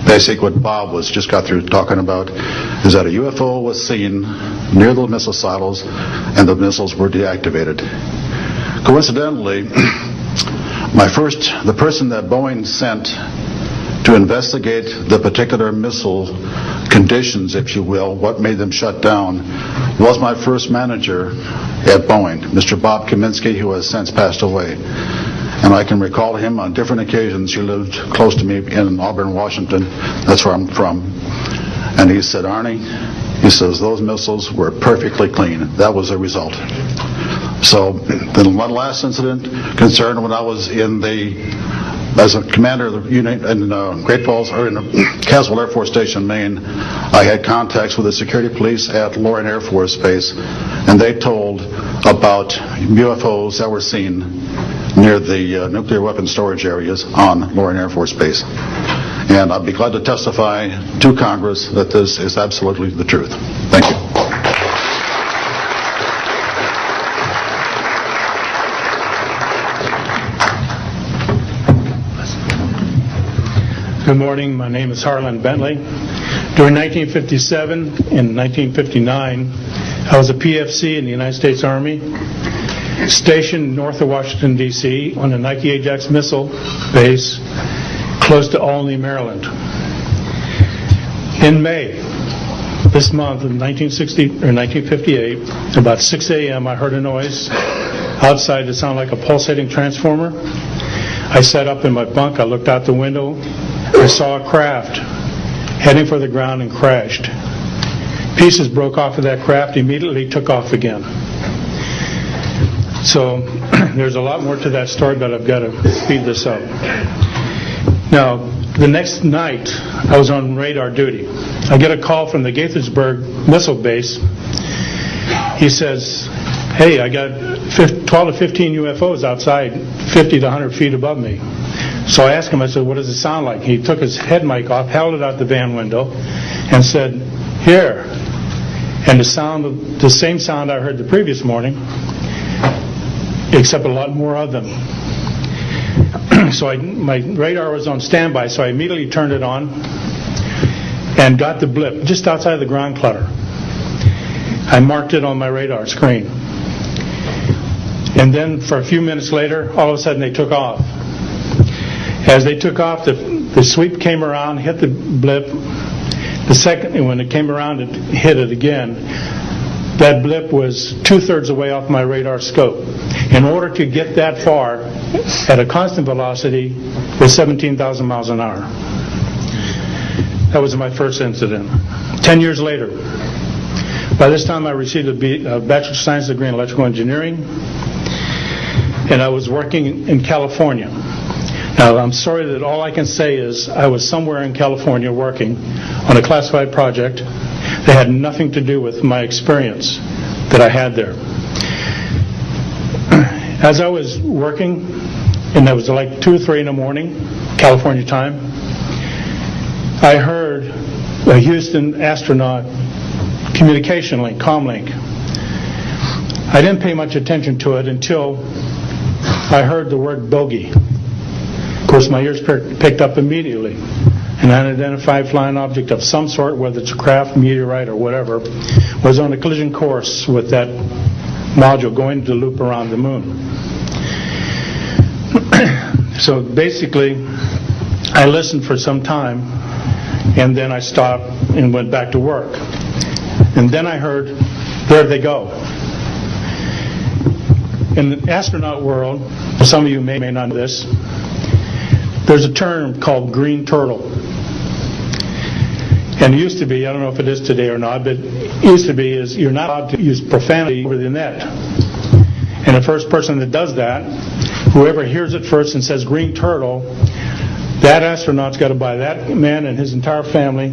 Speaker 11: basically what Bob just got through talking about, is that a UFO was seen near the missile silos and the missiles were deactivated. Coincidentally, the person that Boeing sent to investigate the particular missile conditions, if you will, what made them shut down, was my first manager at Boeing, Mr. Bob Kaminsky, who has since passed away. And I can recall him on different occasions. He lived close to me in Auburn, Washington. That's where I'm from. And he said, Arnie, he says, those missiles were perfectly clean. That was the result. So, then one last incident concerned when I was as a commander of the unit in Great Falls, or in Caswell Air Force Station, Maine. I had contacts with the security police at Loring Air Force Base, and they told about UFOs that were seen near the nuclear weapon storage areas on Loring Air Force Base. And I'd be glad to testify to Congress that this is absolutely the truth. Thank you.
Speaker 7: Good morning. My name is Harlan Bentley. During 1957 and 1959, I was a PFC in the United States Army, stationed north of Washington, D.C. on the Nike Ajax missile base close to Olney, Maryland. In May, this month of 1958, about 6 a.m., I heard a noise outside that sounded like a pulsating transformer. I sat up in my bunk. I looked out the window. I saw a craft heading for the ground and crashed. Pieces broke off of that craft, immediately took off again. So there's a lot more to that story, but I've got to speed this up. Now, the next night, I was on radar duty. I get a call from the Gaithersburg missile base. He says, hey, I got 12 to 15 UFOs outside 50 to 100 feet above me. So I asked him, I said, what does it sound like? He took his head mic off, held it out the van window, and said, here. And the same sound I heard the previous morning, except a lot more of them. So my radar was on standby, so I immediately turned it on and got the blip just outside the ground clutter. I marked it on my radar screen. And then for a few minutes later, all of a sudden they took off. As they took off, the sweep came around, hit the blip. The second, when it came around, it hit it again. That blip was 2/3 away off my radar scope. In order to get that far at a constant velocity was 17,000 miles an hour. That was my first incident. 10 years later, by this time I received a Bachelor of Science degree in Electrical Engineering, and I was working in California. Now, I'm sorry that all I can say is I was somewhere in California working on a classified project that had nothing to do with my experience that I had there. As I was working, and that was like 2 or 3 in the morning, California time, I heard a Houston astronaut communication link, comlink. I didn't pay much attention to it until I heard the word bogey. Of course, my ears picked up immediately. An unidentified flying object of some sort, whether it's a craft, meteorite, or whatever, was on a collision course with that module going to loop around the moon. So basically, I listened for some time, and then I stopped and went back to work. And then I heard, there they go. In the astronaut world, some of you may not know this, there's a term called green turtle. And it used to be, I don't know if it is today or not, but it used to be is you're not allowed to use profanity over the net. And the first person that does that, whoever hears it first and says green turtle, that astronaut's got to buy that man and his entire family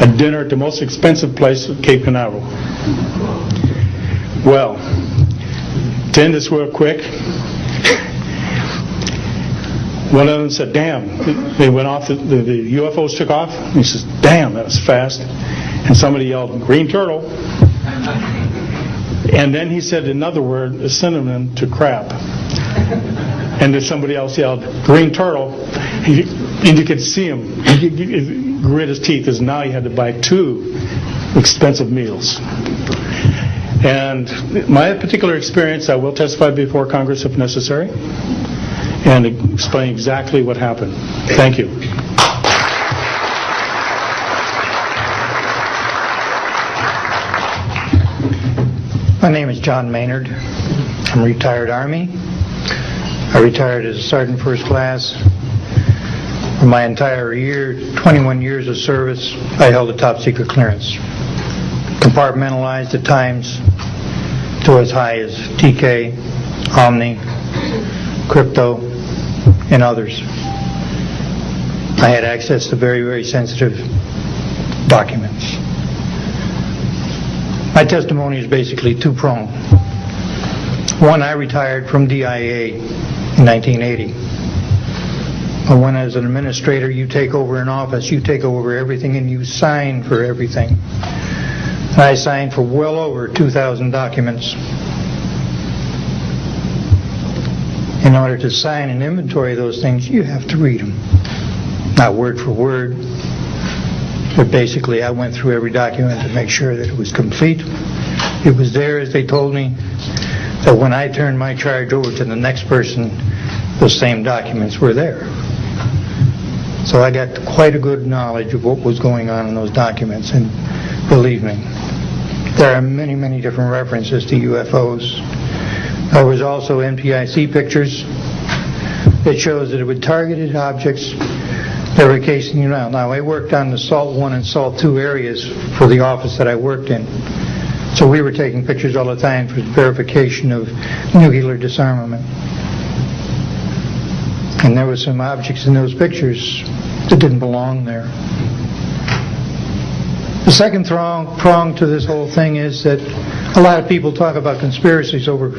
Speaker 7: a dinner at the most expensive place at Cape Canaveral. Well, to end this real quick, one of them said, damn. They went off, the UFOs took off. And he says, damn, that was fast. And somebody yelled, green turtle. And then he said another word, a synonym to crap. And then somebody else yelled, green turtle. And you could see him. He grit his teeth, as now he had to buy 2 expensive meals. And my particular experience, I will testify before Congress if necessary, and explain exactly what happened. Thank you.
Speaker 12: My name is John Maynard. I'm a retired Army. I retired as a Sergeant First Class. For my entire 21 years of service, I held a top secret clearance. Compartmentalized at times to as high as TK, Omni, Crypto, and others. I had access to very, very sensitive documents. My testimony is basically two-pronged. One, I retired from DIA in 1980. But when as an administrator you take over an office, you take over everything and you sign for everything. And I signed for well over 2,000 documents. In order to sign and inventory those things, you have to read them. Not word for word, but basically I went through every document to make sure that it was complete. It was there as they told me, that when I turned my charge over to the next person, those same documents were there. So I got quite a good knowledge of what was going on in those documents, and believe me, there are many, many different references to UFOs. There was also NPIC pictures that shows that it would targeted objects that were casing you out. Now, I worked on the SALT 1 and SALT 2 areas for the office that I worked in. So we were taking pictures all the time for verification of nuclear disarmament. And there were some objects in those pictures that didn't belong there. The second prong to this whole thing is that a lot of people talk about conspiracies over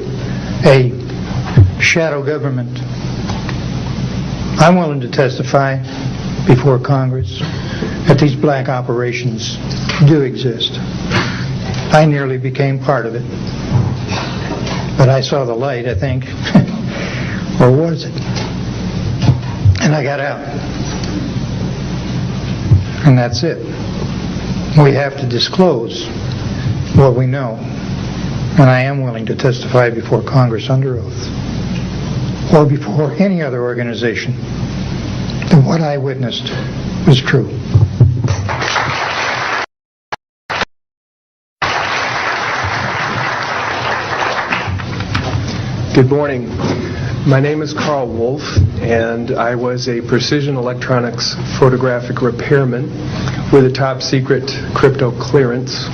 Speaker 12: a shadow government. I'm willing to testify before Congress that these black operations do exist. I nearly became part of it. But I saw the light, I think. Or was it? And I got out. And that's it. We have to disclose what we know. And I am willing to testify before Congress under oath, or before any other organization, that what I witnessed was true.
Speaker 13: Good morning. My name is Carl Wolf, and I was a precision electronics photographic repairman with a top secret crypto clearance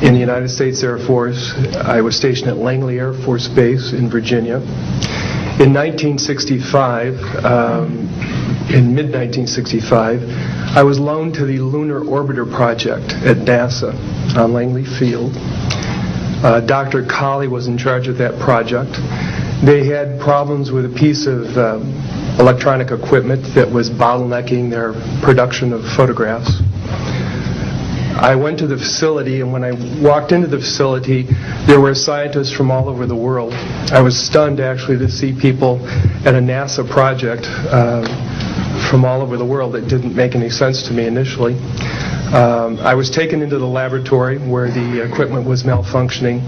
Speaker 13: in the United States Air Force. I was stationed at Langley Air Force Base in Virginia. In 1965, in mid-1965, I was loaned to the Lunar Orbiter Project at NASA on Langley Field. Dr. Colley was in charge of that project. They had problems with a piece of electronic equipment that was bottlenecking their production of photographs. I went to the facility, and when I walked into the facility, there were scientists from all over the world. I was stunned, actually, to see people at a NASA project from all over the world. It didn't make any sense to me initially. I was taken into the laboratory where the equipment was malfunctioning.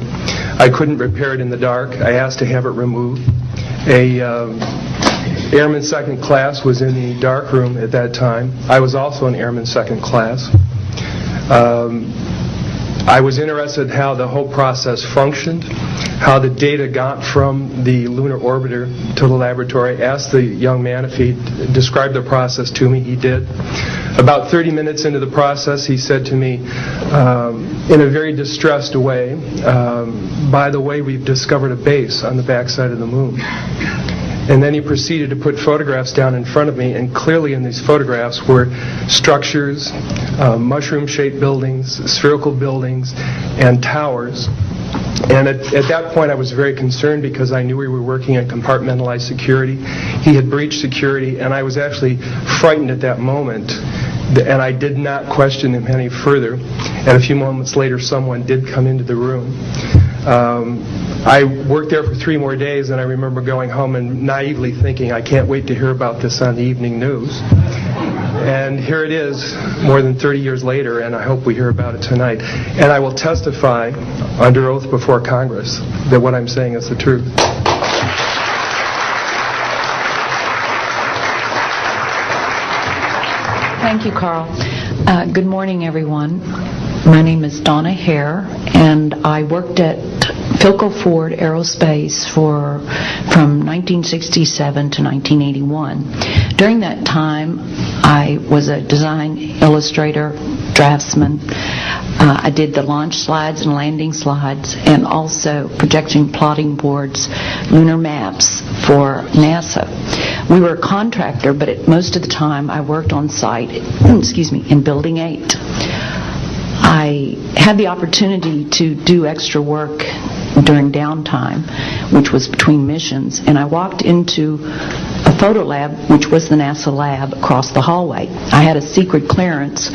Speaker 13: I couldn't repair it in the dark. I asked to have it removed. A Airman Second Class was in the dark room at that time. I was also an Airman Second Class. I was interested in how the whole process functioned, how the data got from the lunar orbiter to the laboratory. I asked the young man if he'd describe the process to me. He did. About 30 minutes into the process, he said to me, in a very distressed way, by the way, we've discovered a base on the backside of the moon. And then he proceeded to put photographs down in front of me, and clearly in these photographs were structures, mushroom-shaped buildings, spherical buildings, and towers. And at that point, I was very concerned because I knew we were working on compartmentalized security. He had breached security, and I was actually frightened at that moment. And I did not question him any further. And a few moments later, someone did come into the room. I worked there for 3 more days, and I remember going home and naively thinking, I can't wait to hear about this on the evening news. And here it is, more than 30 years later, and I hope we hear about it tonight. And I will testify under oath before Congress that what I'm saying is the truth.
Speaker 14: Thank you, Carl. Good morning, everyone. My name is Donna Hare, and I worked at Philco Ford Aerospace from 1967 to 1981. During that time, I was a design illustrator, draftsman. I did the launch slides and landing slides, and also projection plotting boards, lunar maps for NASA. We were a contractor, but most of the time I worked on site, in Building 8. I had the opportunity to do extra work during downtime, which was between missions, and I walked into a photo lab, which was the NASA lab across the hallway. I had a secret clearance,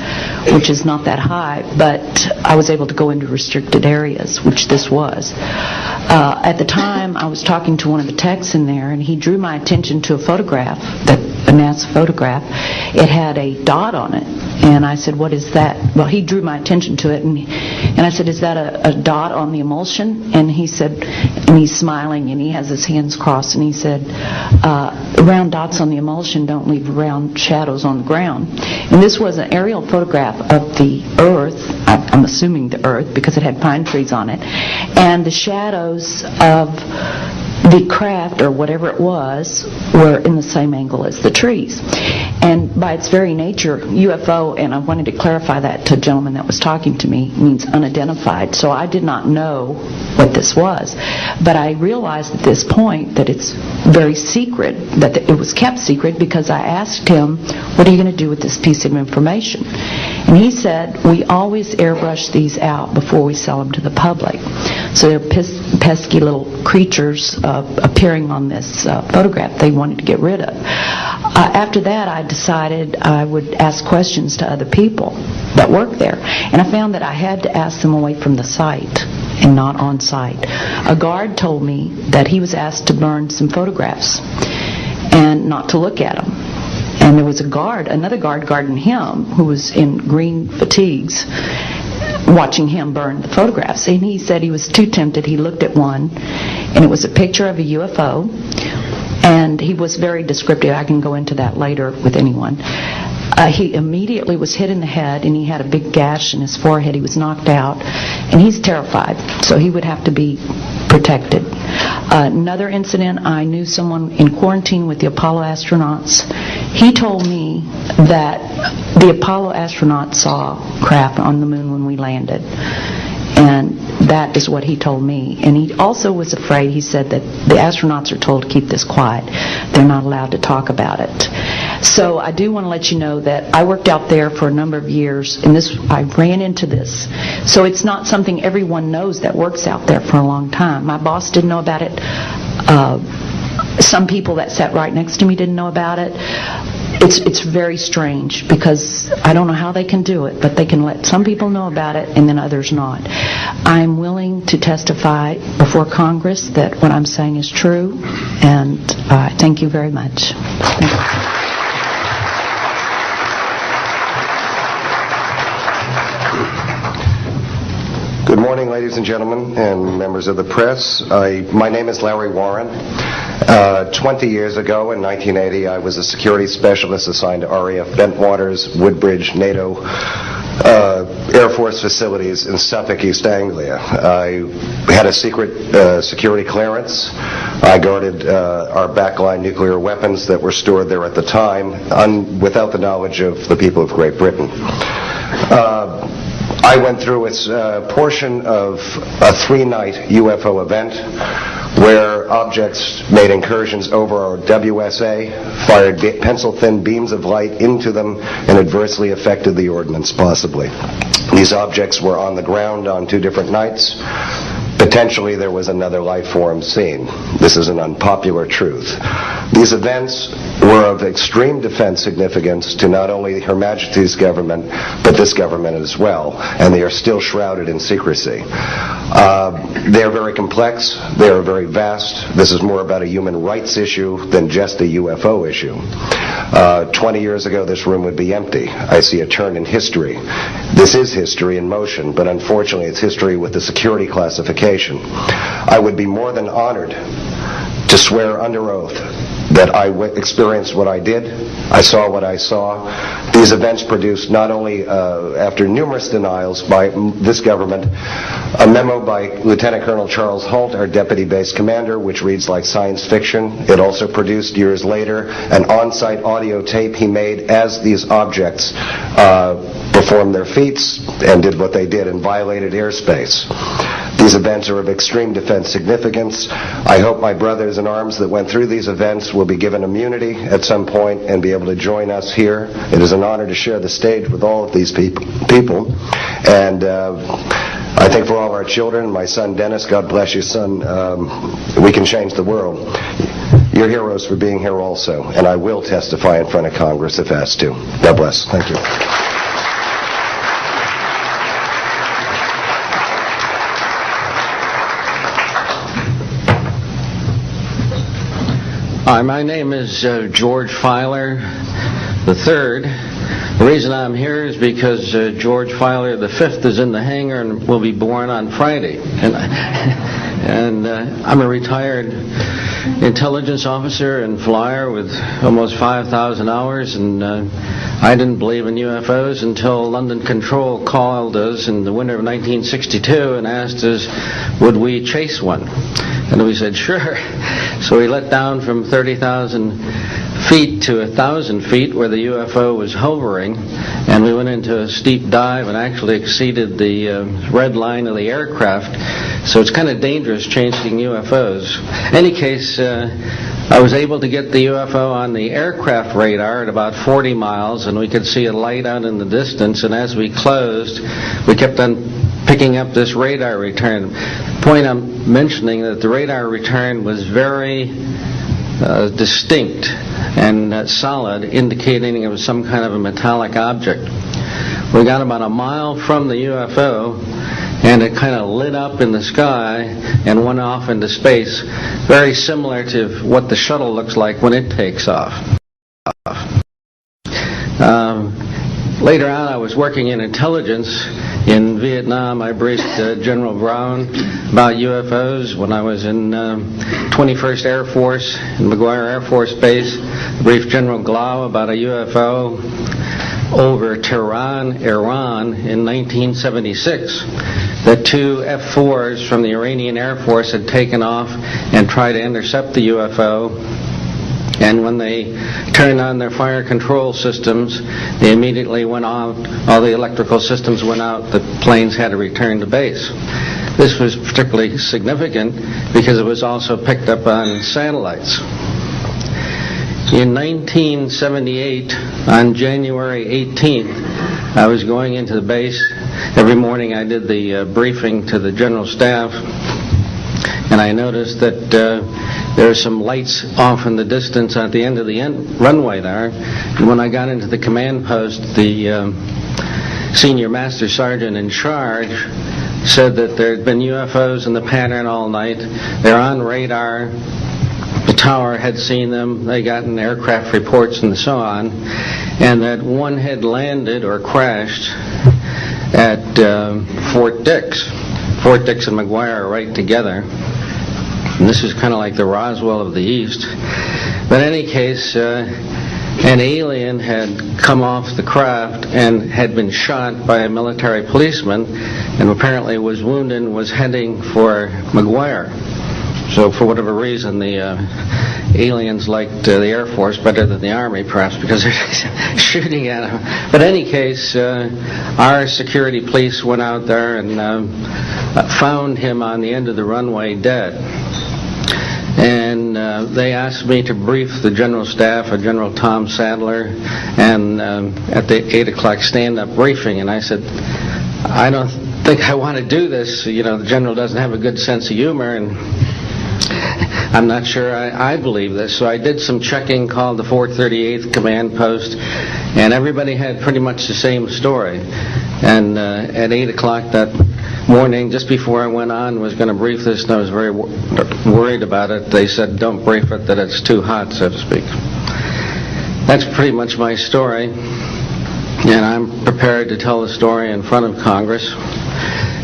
Speaker 14: which is not that high, but I was able to go into restricted areas, which this was. At the time, I was talking to one of the techs in there, and he drew my attention to a photograph, a NASA photograph. It had a dot on it, and I said, "What is that?" Well, he drew my attention to it, and I said, "Is that a dot on the emulsion?" And he said, and he's smiling, and he has his hands crossed, and he said, "Round dots on the emulsion don't leave round shadows on the ground." And this was an aerial photograph of the Earth, I'm assuming the Earth, because it had pine trees on it, and the shadows of the craft, or whatever it was, were in the same angle as the trees. And by its very nature, UFO, and I wanted to clarify that to a gentleman that was talking to me, means unidentified. So I did not know what this was. But I realized at this point that it's very secret, that it was kept secret, because I asked him, "What are you going to do with this piece of information?" And he said, "We always airbrush these out before we sell them to the public." So they're pesky little creatures appearing on this photograph they wanted to get rid of. After that, I decided I would ask questions to other people that worked there. And I found that I had to ask them away from the site and not on site. A guard told me that he was asked to burn some photographs and not to look at them. And there was another guard guarding him, who was in green fatigues, watching him burn the photographs. And he said he was too tempted. He looked at one, and it was a picture of a UFO. And he was very descriptive. I can go into that later with anyone. He immediately was hit in the head, and he had a big gash in his forehead. He was knocked out, and he's terrified, so he would have to be protected. Another incident, I knew someone in quarantine with the Apollo astronauts. He told me that the Apollo astronauts saw craft on the moon when we landed. And that is what he told me. And he also was afraid. He said that the astronauts are told to keep this quiet. They're not allowed to talk about it. So I do want to let you know that I worked out there for a number of years, and I ran into this. So it's not something everyone knows that works out there for a long time. My boss didn't know about it. Some people that sat right next to me didn't know about it. It's very strange, because I don't know how they can do it, but they can let some people know about it and then others not. I'm willing to testify before Congress that what I'm saying is true, and thank you very much. Thank you.
Speaker 15: Good morning, ladies and gentlemen, and members of the press. My name is Larry Warren. 20 years ago, in 1980, I was a security specialist assigned to RAF Bentwaters, Woodbridge, NATO Air Force facilities in Suffolk, East Anglia. I had a secret security clearance. I guarded our backline nuclear weapons that were stored there at the time, without the knowledge of the people of Great Britain. I went through a portion of a 3-night UFO event where objects made incursions over our WSA, fired pencil-thin beams of light into them, and adversely affected the ordnance, possibly. These objects were on the ground on 2 different nights. potentially there was another life form seen. This is an unpopular truth. These events were of extreme defense significance to not only Her Majesty's government, but this government as well, and they are still shrouded in secrecy. They are very complex, they are very vast. This is more about a human rights issue than just a UFO issue. 20 years ago, this room would be empty. I see a turn in history. This is history in motion, but unfortunately it's history with the security classification. I would be more than honored to swear under oath that I experienced what I did, I saw what I saw. These events produced not only, after numerous denials by this government, a memo by Lieutenant Colonel Charles Holt, our deputy base commander, which reads like science fiction. It also produced, years later, an on-site audio tape he made as these objects performed their feats and did what they did and violated airspace. These events are of extreme defense significance. I hope my brothers in arms that went through these events will be given immunity at some point and be able to join us here. It is an honor to share the stage with all of these people. And I think for all of our children, my son Dennis, God bless you, son, we can change the world. You're heroes for being here also, and I will testify in front of Congress if asked to. God bless. Thank you.
Speaker 16: Hi, my name is George Filer III. The reason I'm here is because George Filer V is in the hangar and will be born on Friday. And I'm a retired intelligence officer and flyer with almost 5,000 hours, and I didn't believe in UFOs until London Control called us in the winter of 1962 and asked us, would we chase one? And we said, sure. So we let down from 30,000 feet to 1,000 feet where the UFO was hovering, and we went into a steep dive and actually exceeded the red line of the aircraft. So it's kind of dangerous chasing UFOs. In any case, I was able to get the UFO on the aircraft radar at about 40 miles, and we could see a light out in the distance, and as we closed, we kept on picking up this radar return. The point I'm mentioning that the radar return was very distinct and solid, indicating it was some kind of a metallic object. We got about a mile from the UFO, and it kind of lit up in the sky and went off into space, very similar to what the shuttle looks like when it takes off. Later on, I was working in intelligence in Vietnam. I briefed General Brown about UFOs when I was in 21st Air Force in McGuire Air Force Base. I briefed General Glau about a UFO over Tehran, Iran in 1976. The two F-4s from the Iranian Air Force had taken off and tried to intercept the UFO. And when they turned on their fire control systems, they immediately went out. All the electrical systems went out. The planes had to return to base. This was particularly significant because it was also picked up on satellites. In 1978, on January 18th, I was going into the base. Every morning I did the briefing to the general staff, and I noticed that there are some lights off in the distance at the end of the runway there. And when I got into the command post, the senior master sergeant in charge said that there had been UFOs in the pattern all night. They're on radar. The tower had seen them. They gotten aircraft reports and so on. And that one had landed or crashed at Fort Dix. Fort Dix and McGuire are right together. And this is kind of like the Roswell of the East. But in any case, an alien had come off the craft and had been shot by a military policeman, and apparently was wounded and was heading for McGuire. So for whatever reason, the aliens liked the Air Force better than the Army, perhaps because they're shooting at them. But in any case, our security police went out there and found him on the end of the runway dead. And they asked me to brief the general staff, General Tom Sadler, and at the 8 o'clock stand-up briefing. And I said, I don't think I want to do this. The general doesn't have a good sense of humor, and I'm not sure I believe this. So I did some checking, called the 438th Command Post, and everybody had pretty much the same story. And at 8 o'clock that morning, just before I went on, was going to brief this, and I was very worried about it. They said, don't brief it, that it's too hot, so to speak. That's pretty much my story, and I'm prepared to tell the story in front of Congress,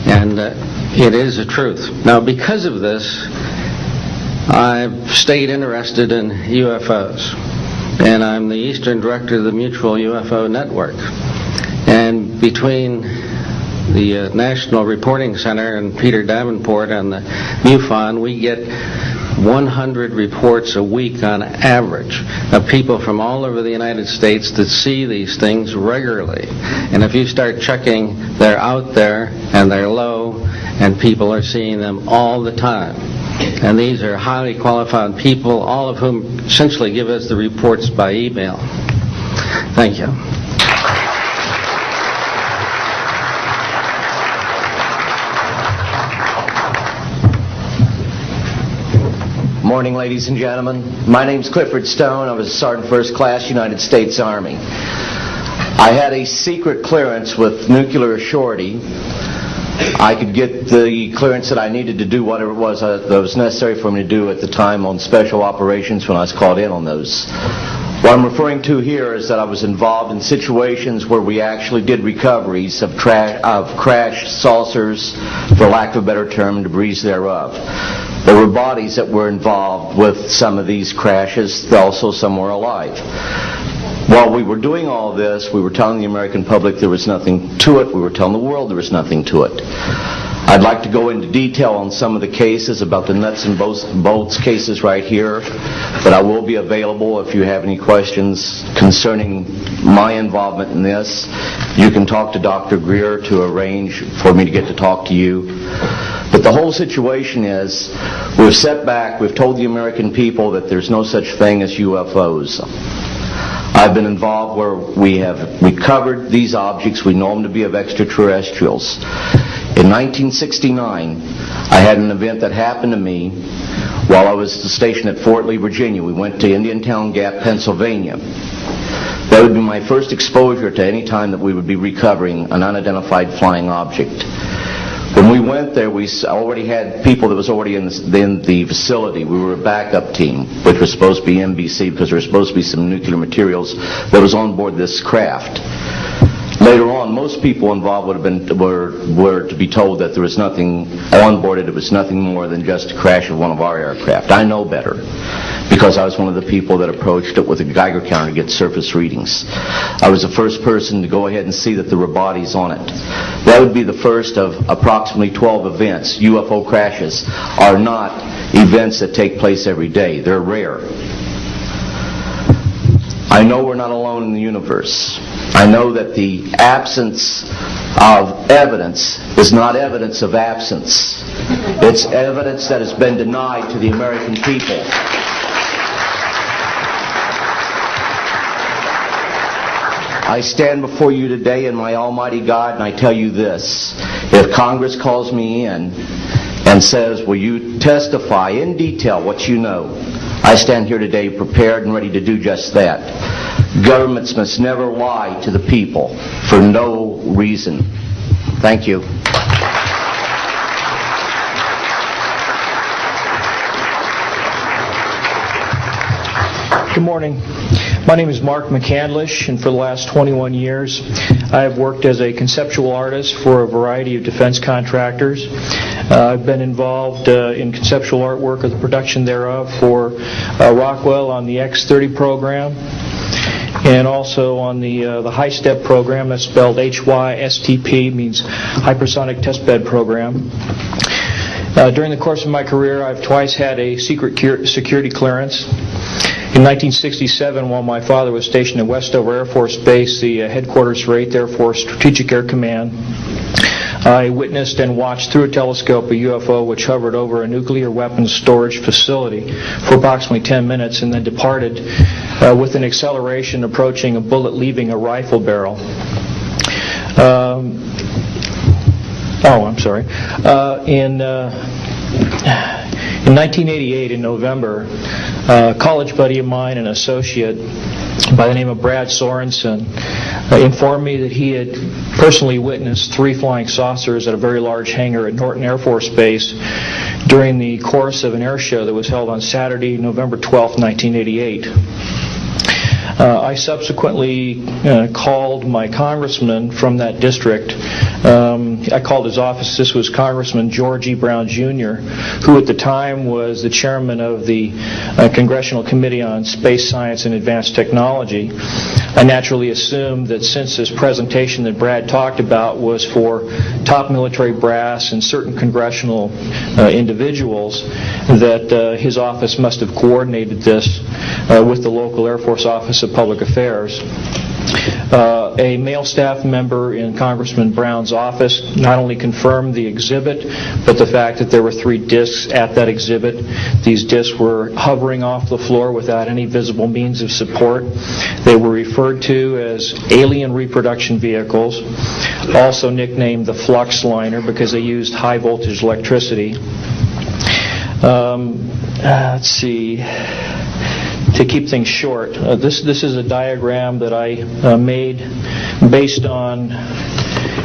Speaker 16: and it is the truth. Now, because of this, I've stayed interested in UFOs, and I'm the Eastern Director of the Mutual UFO Network. And between the National Reporting Center and Peter Davenport and the MUFON, we get 100 reports a week on average of people from all over the United States that see these things regularly. And if you start checking, they're out there and they're low, and people are seeing them all the time. And these are highly qualified people, all of whom essentially give us the reports by email. Thank you.
Speaker 17: Morning, ladies and gentlemen. My name's Clifford Stone. I was a Sergeant First Class, United States Army. I had a secret clearance with nuclear surety. I could get the clearance that I needed to do whatever it was that was necessary for me to do at the time on special operations when I was called in on those. What I'm referring to here is that I was involved in situations where we actually did recoveries of crashed saucers, for lack of a better term, and debris thereof. There were bodies that were involved with some of these crashes, also some were alive. While we were doing all this, we were telling the American public there was nothing to it. We were telling the world there was nothing to it. I'd like to go into detail on some of the cases, about the nuts and bolts cases right here, but I will be available if you have any questions concerning my involvement in this. You can talk to Dr. Greer to arrange for me to get to talk to you. But the whole situation is, we've set back, we've told the American people that there's no such thing as UFOs. I've been involved where we have recovered these objects. We know them to be of extraterrestrials. In 1969, I had an event that happened to me while I was stationed at Fort Lee, Virginia. We went to Indiantown Gap, Pennsylvania. That would be my first exposure to any time that we would be recovering an unidentified flying object. When we went there, we already had people that was already in the facility. We were a backup team, which was supposed to be NBC, because there was supposed to be some nuclear materials that was on board this craft. Later on, most people involved were to be told that there was nothing on board it. It was nothing more than just a crash of one of our aircraft. I know better, because I was one of the people that approached it with a Geiger counter to get surface readings. I was the first person to go ahead and see that there were bodies on it. That would be the first of approximately 12 events. UFO crashes are not events that take place every day. They're rare. I know we're not alone in the universe. I know that the absence of evidence is not evidence of absence. It's evidence that has been denied to the American people. I stand before you today in my almighty God, and I tell you this. If Congress calls me in and says, will you testify in detail what you know, I stand here today prepared and ready to do just that. Governments must never lie to the people for no reason. Thank you.
Speaker 18: Good morning. My name is Mark McCandlish, and for the last 21 years I have worked as a conceptual artist for a variety of defense contractors. I've been involved in conceptual artwork of the production thereof for Rockwell on the X-30 program, and also on the high-step program. That's spelled HYSTP, means Hypersonic Testbed Program. During the course of my career, I've twice had a secret security clearance. In 1967, while my father was stationed at Westover Air Force Base, the headquarters for 8th Air Force Strategic Air Command, I witnessed and watched through a telescope a UFO which hovered over a nuclear weapons storage facility for approximately 10 minutes and then departed with an acceleration approaching a bullet leaving a rifle barrel. Oh, I'm sorry. In 1988, in November, a college buddy of mine, an associate by the name of Brad Sorensen, informed me that he had personally witnessed 3 flying saucers at a very large hangar at Norton Air Force Base during the course of an air show that was held on Saturday, November 12, 1988. I subsequently called my congressman from that district. I called his office. This was Congressman George E. Brown, Jr., who at the time was the chairman of the Congressional Committee on Space Science and Advanced Technology. I naturally assumed that since this presentation that Brad talked about was for top military brass and certain congressional individuals, that his office must have coordinated this with the local Air Force Office of Public Affairs. A male staff member in Congressman Brown's office not only confirmed the exhibit, but the fact that there were 3 discs at that exhibit. These discs were hovering off the floor without any visible means of support. They were referred to as alien reproduction vehicles, also nicknamed the flux liner because they used high voltage electricity. Let's see. To keep things short, this is a diagram that I made based on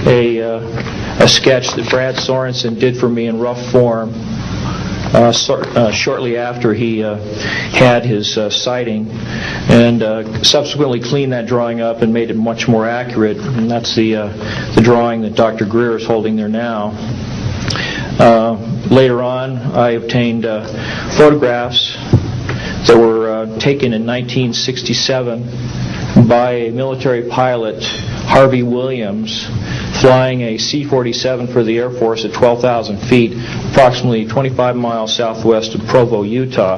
Speaker 18: a sketch that Brad Sorensen did for me in rough form shortly after he had his sighting, and subsequently cleaned that drawing up and made it much more accurate. And that's the drawing that Dr. Greer is holding there now. Later on, I obtained photographs that were taken in 1967 by a military pilot, Harvey Williams, flying a C-47 for the Air Force at 12,000 feet, approximately 25 miles southwest of Provo, Utah.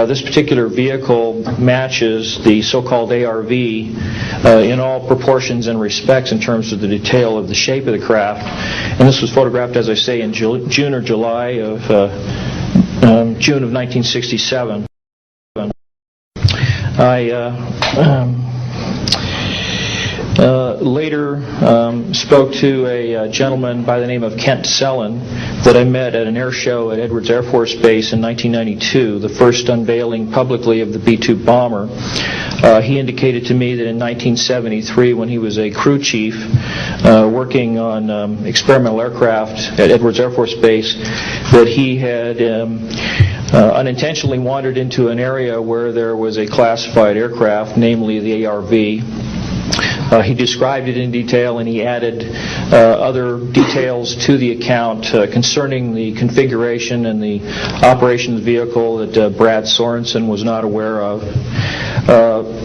Speaker 18: This particular vehicle matches the so-called ARV in all proportions and respects in terms of the detail of the shape of the craft. And this was photographed, as I say, in June or July of June of 1967. I later spoke to a gentleman by the name of Kent Sellen that I met at an air show at Edwards Air Force Base in 1992, the first unveiling publicly of the B-2 bomber. He indicated to me that in 1973, when he was a crew chief working on experimental aircraft at Edwards Air Force Base, that he had unintentionally wandered into an area where there was a classified aircraft, namely the ARV. He described it in detail, and he added other details to the account concerning the configuration and the operation of the vehicle that Brad Sorensen was not aware of.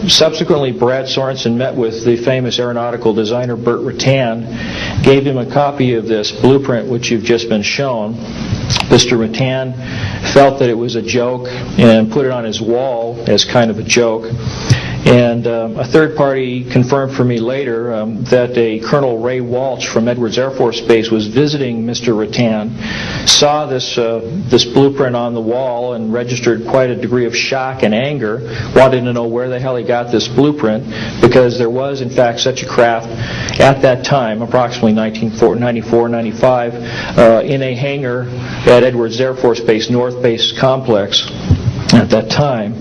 Speaker 18: Subsequently, Brad Sorensen met with the famous aeronautical designer Burt Rutan, gave him a copy of this blueprint which you've just been shown. Mr. Rutan felt that it was a joke and put it on his wall as kind of a joke. And a third party confirmed for me later that a Colonel Ray Walsh from Edwards Air Force Base was visiting Mr. Rutan, saw this blueprint on the wall and registered quite a degree of shock and anger, wanted to know where the hell he got this blueprint, because there was in fact such a craft at that time, approximately 1994-95, in a hangar at Edwards Air Force Base, North Base Complex at that time.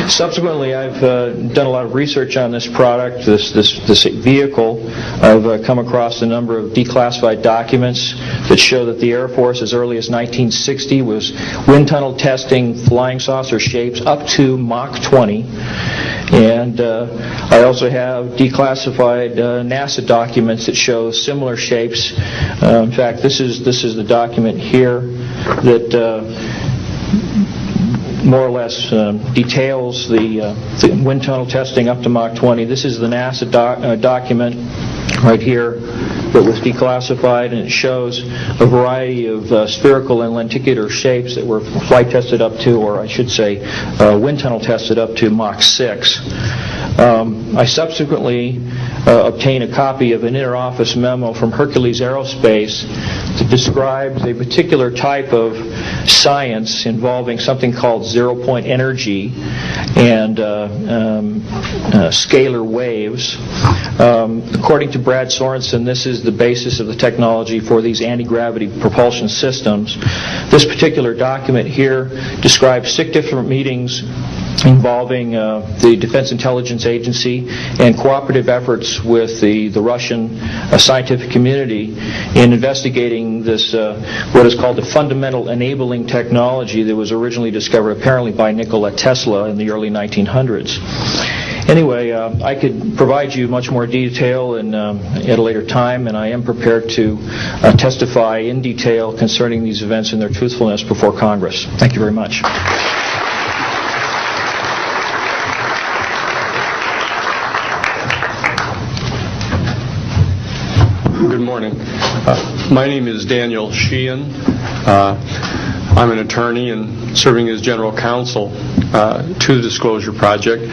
Speaker 18: Subsequently, I've done a lot of research on this product, this vehicle. I've come across a number of declassified documents that show that the Air Force, as early as 1960, was wind tunnel testing flying saucer shapes up to Mach 20. And I also have declassified NASA documents that show similar shapes. In fact, this is the document here that more or less details the wind tunnel testing up to Mach 20. This is the NASA document right here that was declassified, and it shows a variety of spherical and lenticular shapes that were flight tested up to, or I should say, wind tunnel tested up to Mach 6. I subsequently obtained a copy of an inter-office memo from Hercules Aerospace that describes a particular type of science involving something called zero-point energy and scalar waves. According to Brad Sorensen, this is the basis of the technology for these anti-gravity propulsion systems. This particular document here describes 6 different meetings involving the Defense Intelligence Agency and cooperative efforts with the Russian scientific community in investigating this, what is called the fundamental enabling technology that was originally discovered apparently by Nikola Tesla in the early 1900s. Anyway, I could provide you much more detail at a later time, and I am prepared to testify in detail concerning these events and their truthfulness before Congress. Thank you very much.
Speaker 19: Good morning. My name is Daniel Sheehan. I'm an attorney and serving as general counsel to the Disclosure Project.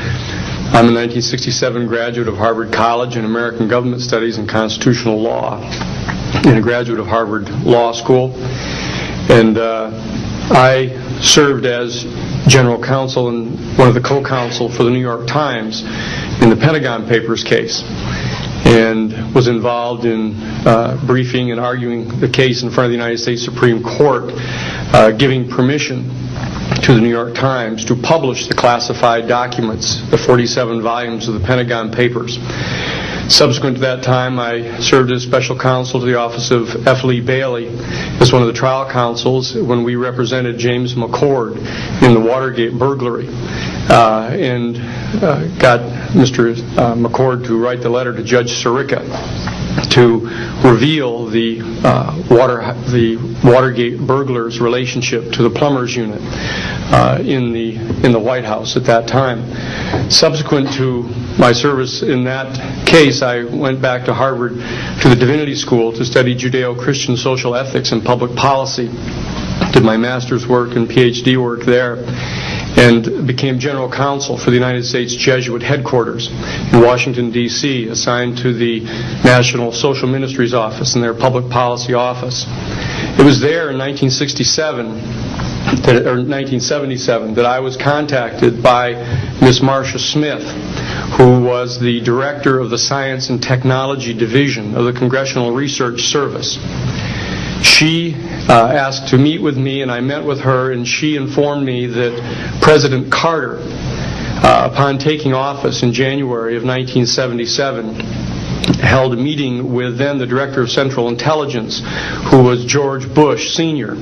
Speaker 19: I'm a 1967 graduate of Harvard College in American Government Studies and Constitutional Law, and a graduate of Harvard Law School. And I served as general counsel and one of the co-counsel for the New York Times in the Pentagon Papers case, and was involved in briefing and arguing the case in front of the United States Supreme Court, giving permission to the New York Times to publish the classified documents, the 47 volumes of the Pentagon Papers. Subsequent to that time, I served as special counsel to the office of F. Lee Bailey as one of the trial counsels when we represented James McCord in the Watergate burglary, and got Mr. McCord to write the letter to Judge Sirica to reveal the Watergate burglars' relationship to the plumbers unit in the White House at that time. Subsequent to my service in that case, I went back to Harvard to the Divinity School to study Judeo-Christian social ethics and public policy. Did my master's work and PhD work there, and became general counsel for the United States Jesuit headquarters in Washington, D.C., assigned to the National Social Ministries Office and their public policy office. It was there in 1977 that I was contacted by Miss Marcia Smith, who was the director of the Science and Technology Division of the Congressional Research Service. She asked to meet with me, and I met with her, and she informed me that President Carter, upon taking office in January of 1977, held a meeting with then the Director of Central Intelligence, who was George Bush Sr.,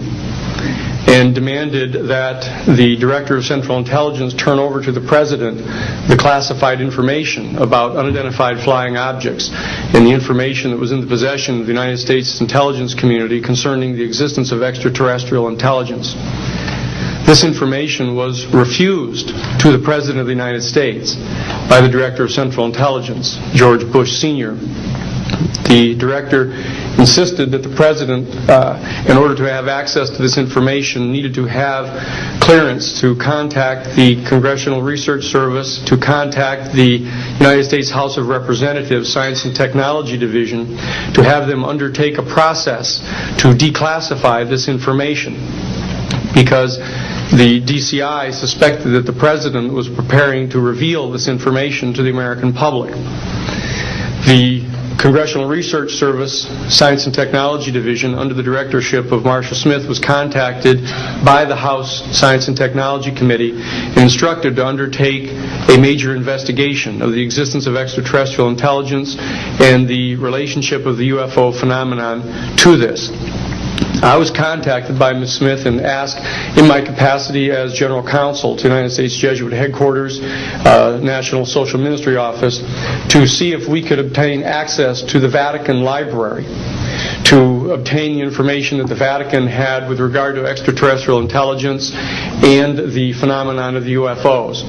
Speaker 19: and demanded that the Director of Central Intelligence turn over to the President the classified information about unidentified flying objects and the information that was in the possession of the United States intelligence community concerning the existence of extraterrestrial intelligence. This information was refused to the President of the United States by the Director of Central Intelligence, George Bush Sr. The Director insisted that the President, in order to have access to this information, needed to have clearance to contact the Congressional Research Service, to contact the United States House of Representatives Science and Technology Division, to have them undertake a process to declassify this information, because the DCI suspected that the President was preparing to reveal this information to the American public. The Congressional Research Service Science and Technology Division, under the directorship of Marcia Smith, was contacted by the House Science and Technology Committee and instructed to undertake a major investigation of the existence of extraterrestrial intelligence and the relationship of the UFO phenomenon to this. I was contacted by Ms. Smith and asked, in my capacity as General Counsel to the United States Jesuit Headquarters, National Social Ministry Office, to see if we could obtain access to the Vatican Library, to obtain the information that the Vatican had with regard to extraterrestrial intelligence and the phenomenon of the UFOs.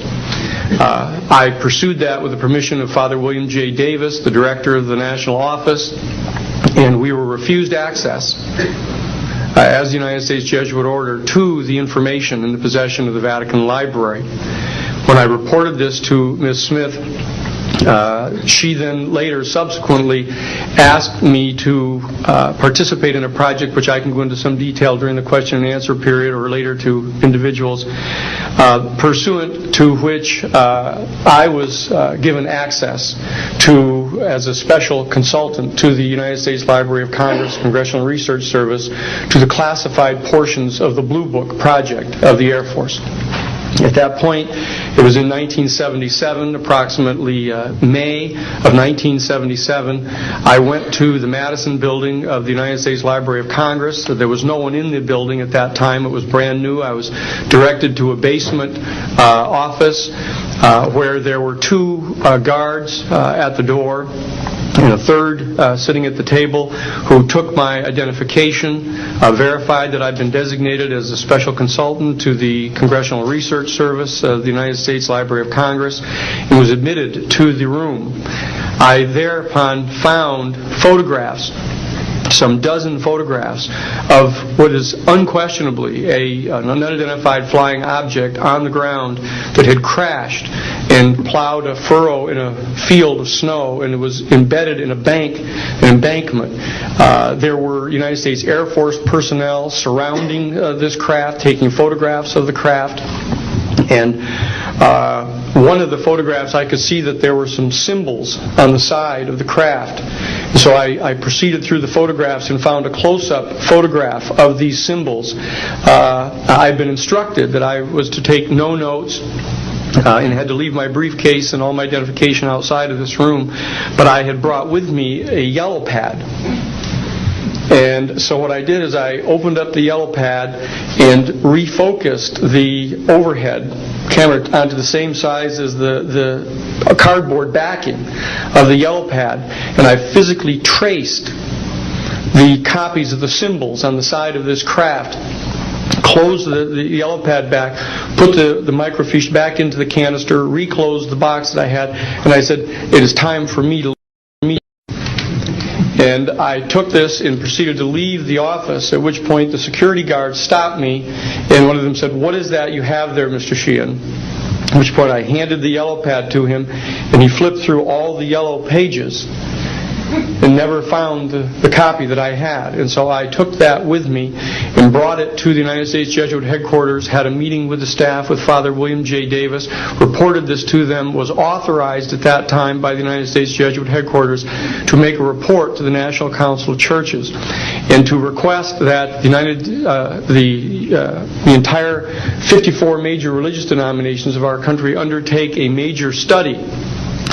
Speaker 19: I pursued that with the permission of Father William J. Davis, the director of the National Office, and we were refused access as the United States Jesuit Order to the information in the possession of the Vatican Library. When I reported this to Ms. Smith She then later, subsequently, asked me to participate in a project which I can go into some detail during the question and answer period or later to individuals, pursuant to which I was given access to, as a special consultant to the United States Library of Congress Congressional Research Service, to the classified portions of the Blue Book project of the Air Force. At that point, it was in 1977, approximately May of 1977, I went to the Madison building of the United States Library of Congress. There was no one in the building at that time. It was brand new. I was directed to a basement office where there were two guards at the door and a third sitting at the table who took my identification, verified that I'd been designated as a special consultant to the Congressional Research Service of the United States Library of Congress, and was admitted to the room. I thereupon found photographs, some dozen photographs of what is unquestionably an unidentified flying object on the ground that had crashed and plowed a furrow in a field of snow, and it was embedded in an embankment. There were United States Air Force personnel surrounding this craft, taking photographs of the craft. And one of the photographs, I could see that there were some symbols on the side of the craft. So I proceeded through the photographs and found a close-up photograph of these symbols. I'd been instructed that I was to take no notes and had to leave my briefcase and all my identification outside of this room, but I had brought with me a yellow pad. And so what I did is I opened up the yellow pad and refocused the overhead camera onto the same size as the cardboard backing of the yellow pad, and I physically traced the copies of the symbols on the side of this craft, closed the yellow pad back, put the microfiche back into the canister, reclosed the box that I had, and I said, "It is time for me to." And I took this and proceeded to leave the office, at which point the security guards stopped me, and one of them said, "What is that you have there, Mr. Sheehan?" At which point I handed the yellow pad to him, and he flipped through all the yellow pages and never found the copy that I had. And so I took that with me and brought it to the United States Jesuit headquarters, had a meeting with the staff, with Father William J. Davis, reported this to them, was authorized at that time by the United States Jesuit headquarters to make a report to the National Council of Churches and to request that the entire 54 major religious denominations of our country undertake a major study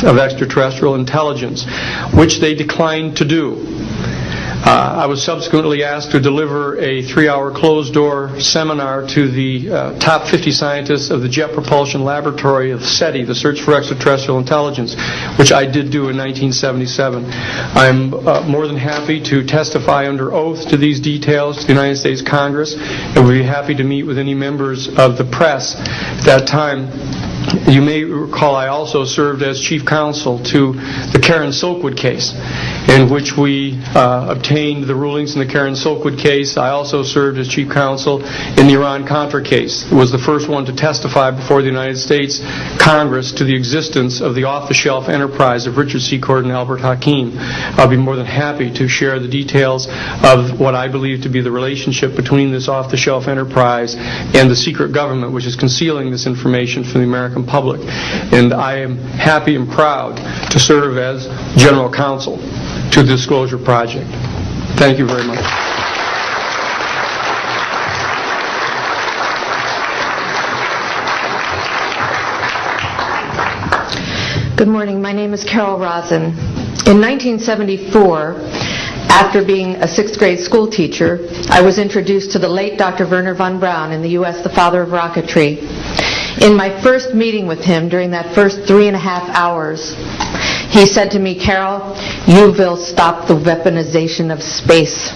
Speaker 19: of extraterrestrial intelligence, which they declined to do. I was subsequently asked to deliver a 3-hour closed-door seminar to the top 50 scientists of the Jet Propulsion Laboratory of SETI, the Search for Extraterrestrial Intelligence, which I did do in 1977. I'm more than happy to testify under oath to these details to the United States Congress, and would be happy to meet with any members of the press at that time. You may recall I also served as chief counsel to the Karen Silkwood case, in which we obtained the rulings in the Karen Silkwood case. I also served as chief counsel in the Iran-Contra case. It was the first one to testify before the United States Congress to the existence of the off-the-shelf enterprise of Richard Secord and Albert Hakim. I'll be more than happy to share the details of what I believe to be the relationship between this off-the-shelf enterprise and the secret government, which is concealing this information from the American public. And I am happy and proud to serve as general counsel to the Disclosure Project. Thank you very much.
Speaker 20: Good morning. My name is Carol Rosen. In 1974, after being a 6th grade school teacher, I was introduced to the late Dr. Wernher von Braun, in the U.S. the father of rocketry. In my first meeting with him, during that first 3.5 hours, he said to me, "Carol, you will stop the weaponization of space."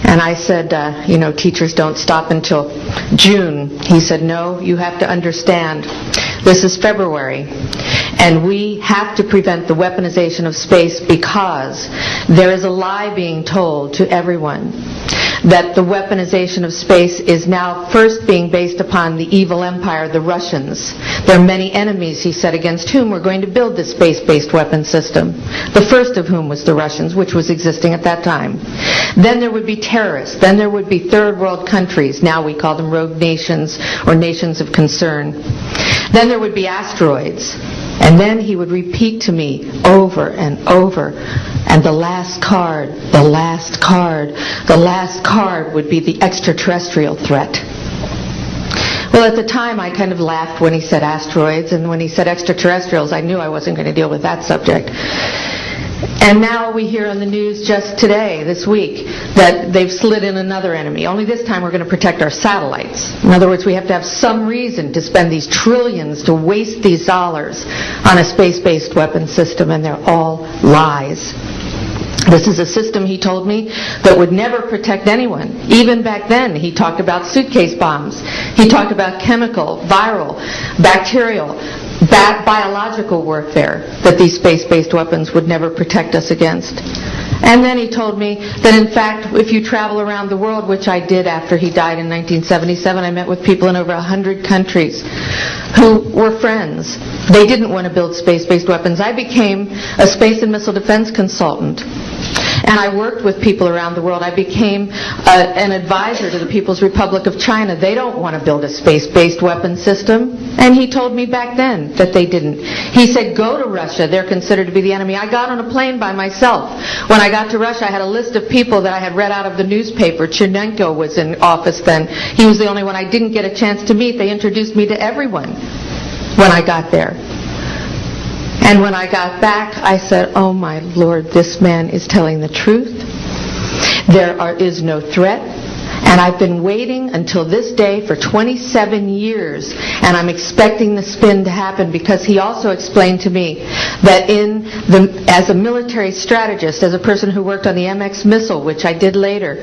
Speaker 20: And I said, teachers don't stop until June. He said, "No, you have to understand. This is February, and we have to prevent the weaponization of space because there is a lie being told to everyone that the weaponization of space is now first being based upon the evil empire, the Russians. There are many enemies, he said, against whom we're going to build this space-based weapon system. The first of whom was the Russians, which was existing at that time. Then there would be terrorists. Then there would be third world countries. Now we call them rogue nations or nations of concern. Then there would be asteroids. And then he would repeat to me over and over, and the last card would be the extraterrestrial threat. Well, at the time, I kind of laughed when he said asteroids, and when he said extraterrestrials, I knew I wasn't going to deal with that subject. And now we hear on the news just today, this week, that they've slid in another enemy. Only this time we're going to protect our satellites. In other words, we have to have some reason to spend these trillions, to waste these dollars on a space-based weapon system, and they're all lies. This is a system, he told me, that would never protect anyone. Even back then, he talked about suitcase bombs. He talked about chemical, viral, bacterial, biological warfare that these space-based weapons would never protect us against. And then he told me that, in fact, if you travel around the world, which I did after he died in 1977, I met with people in over 100 countries who were friends. They didn't want to build space-based weapons. I became a space and missile defense consultant. And I worked with people around the world. I became an advisor to the People's Republic of China. They don't want to build a space-based weapon system. And he told me back then that they didn't. He said, go to Russia. They're considered to be the enemy. I got on a plane by myself. When I got to Russia, I had a list of people that I had read out of the newspaper. Chernenko was in office then. He was the only one I didn't get a chance to meet. They introduced me to everyone when I got there. And when I got back, I said, oh my Lord, this man is telling the truth. There is no threat. And I've been waiting until this day for 27 years, and I'm expecting the spin to happen, because he also explained to me that as a military strategist, as a person who worked on the MX missile, which I did later,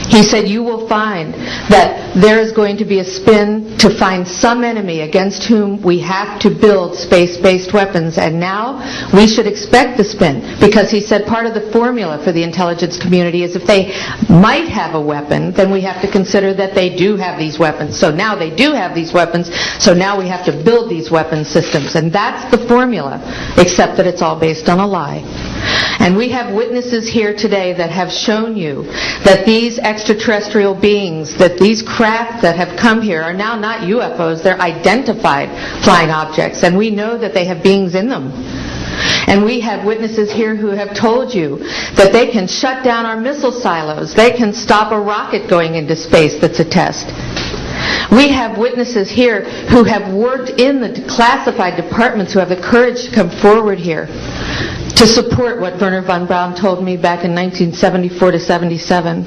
Speaker 20: he said, you will find that there is going to be a spin to find some enemy against whom we have to build space-based weapons. And now we should expect the spin, because he said part of the formula for the intelligence community is if they might have a weapon, then we have to consider that they do have these weapons. So now they do have these weapons, so now we have to build these weapon systems. And that's the formula, except that it's all based on a lie. And we have witnesses here today that have shown you that these extraterrestrial beings, that these craft that have come here are now not UFOs, they're identified flying objects, and we know that they have beings in them. And we have witnesses here who have told you that they can shut down our missile silos, they can stop a rocket going into space that's a test. We have witnesses here who have worked in the classified departments, who have the courage to come forward here to support what Wernher von Braun told me back in 1974 to 77.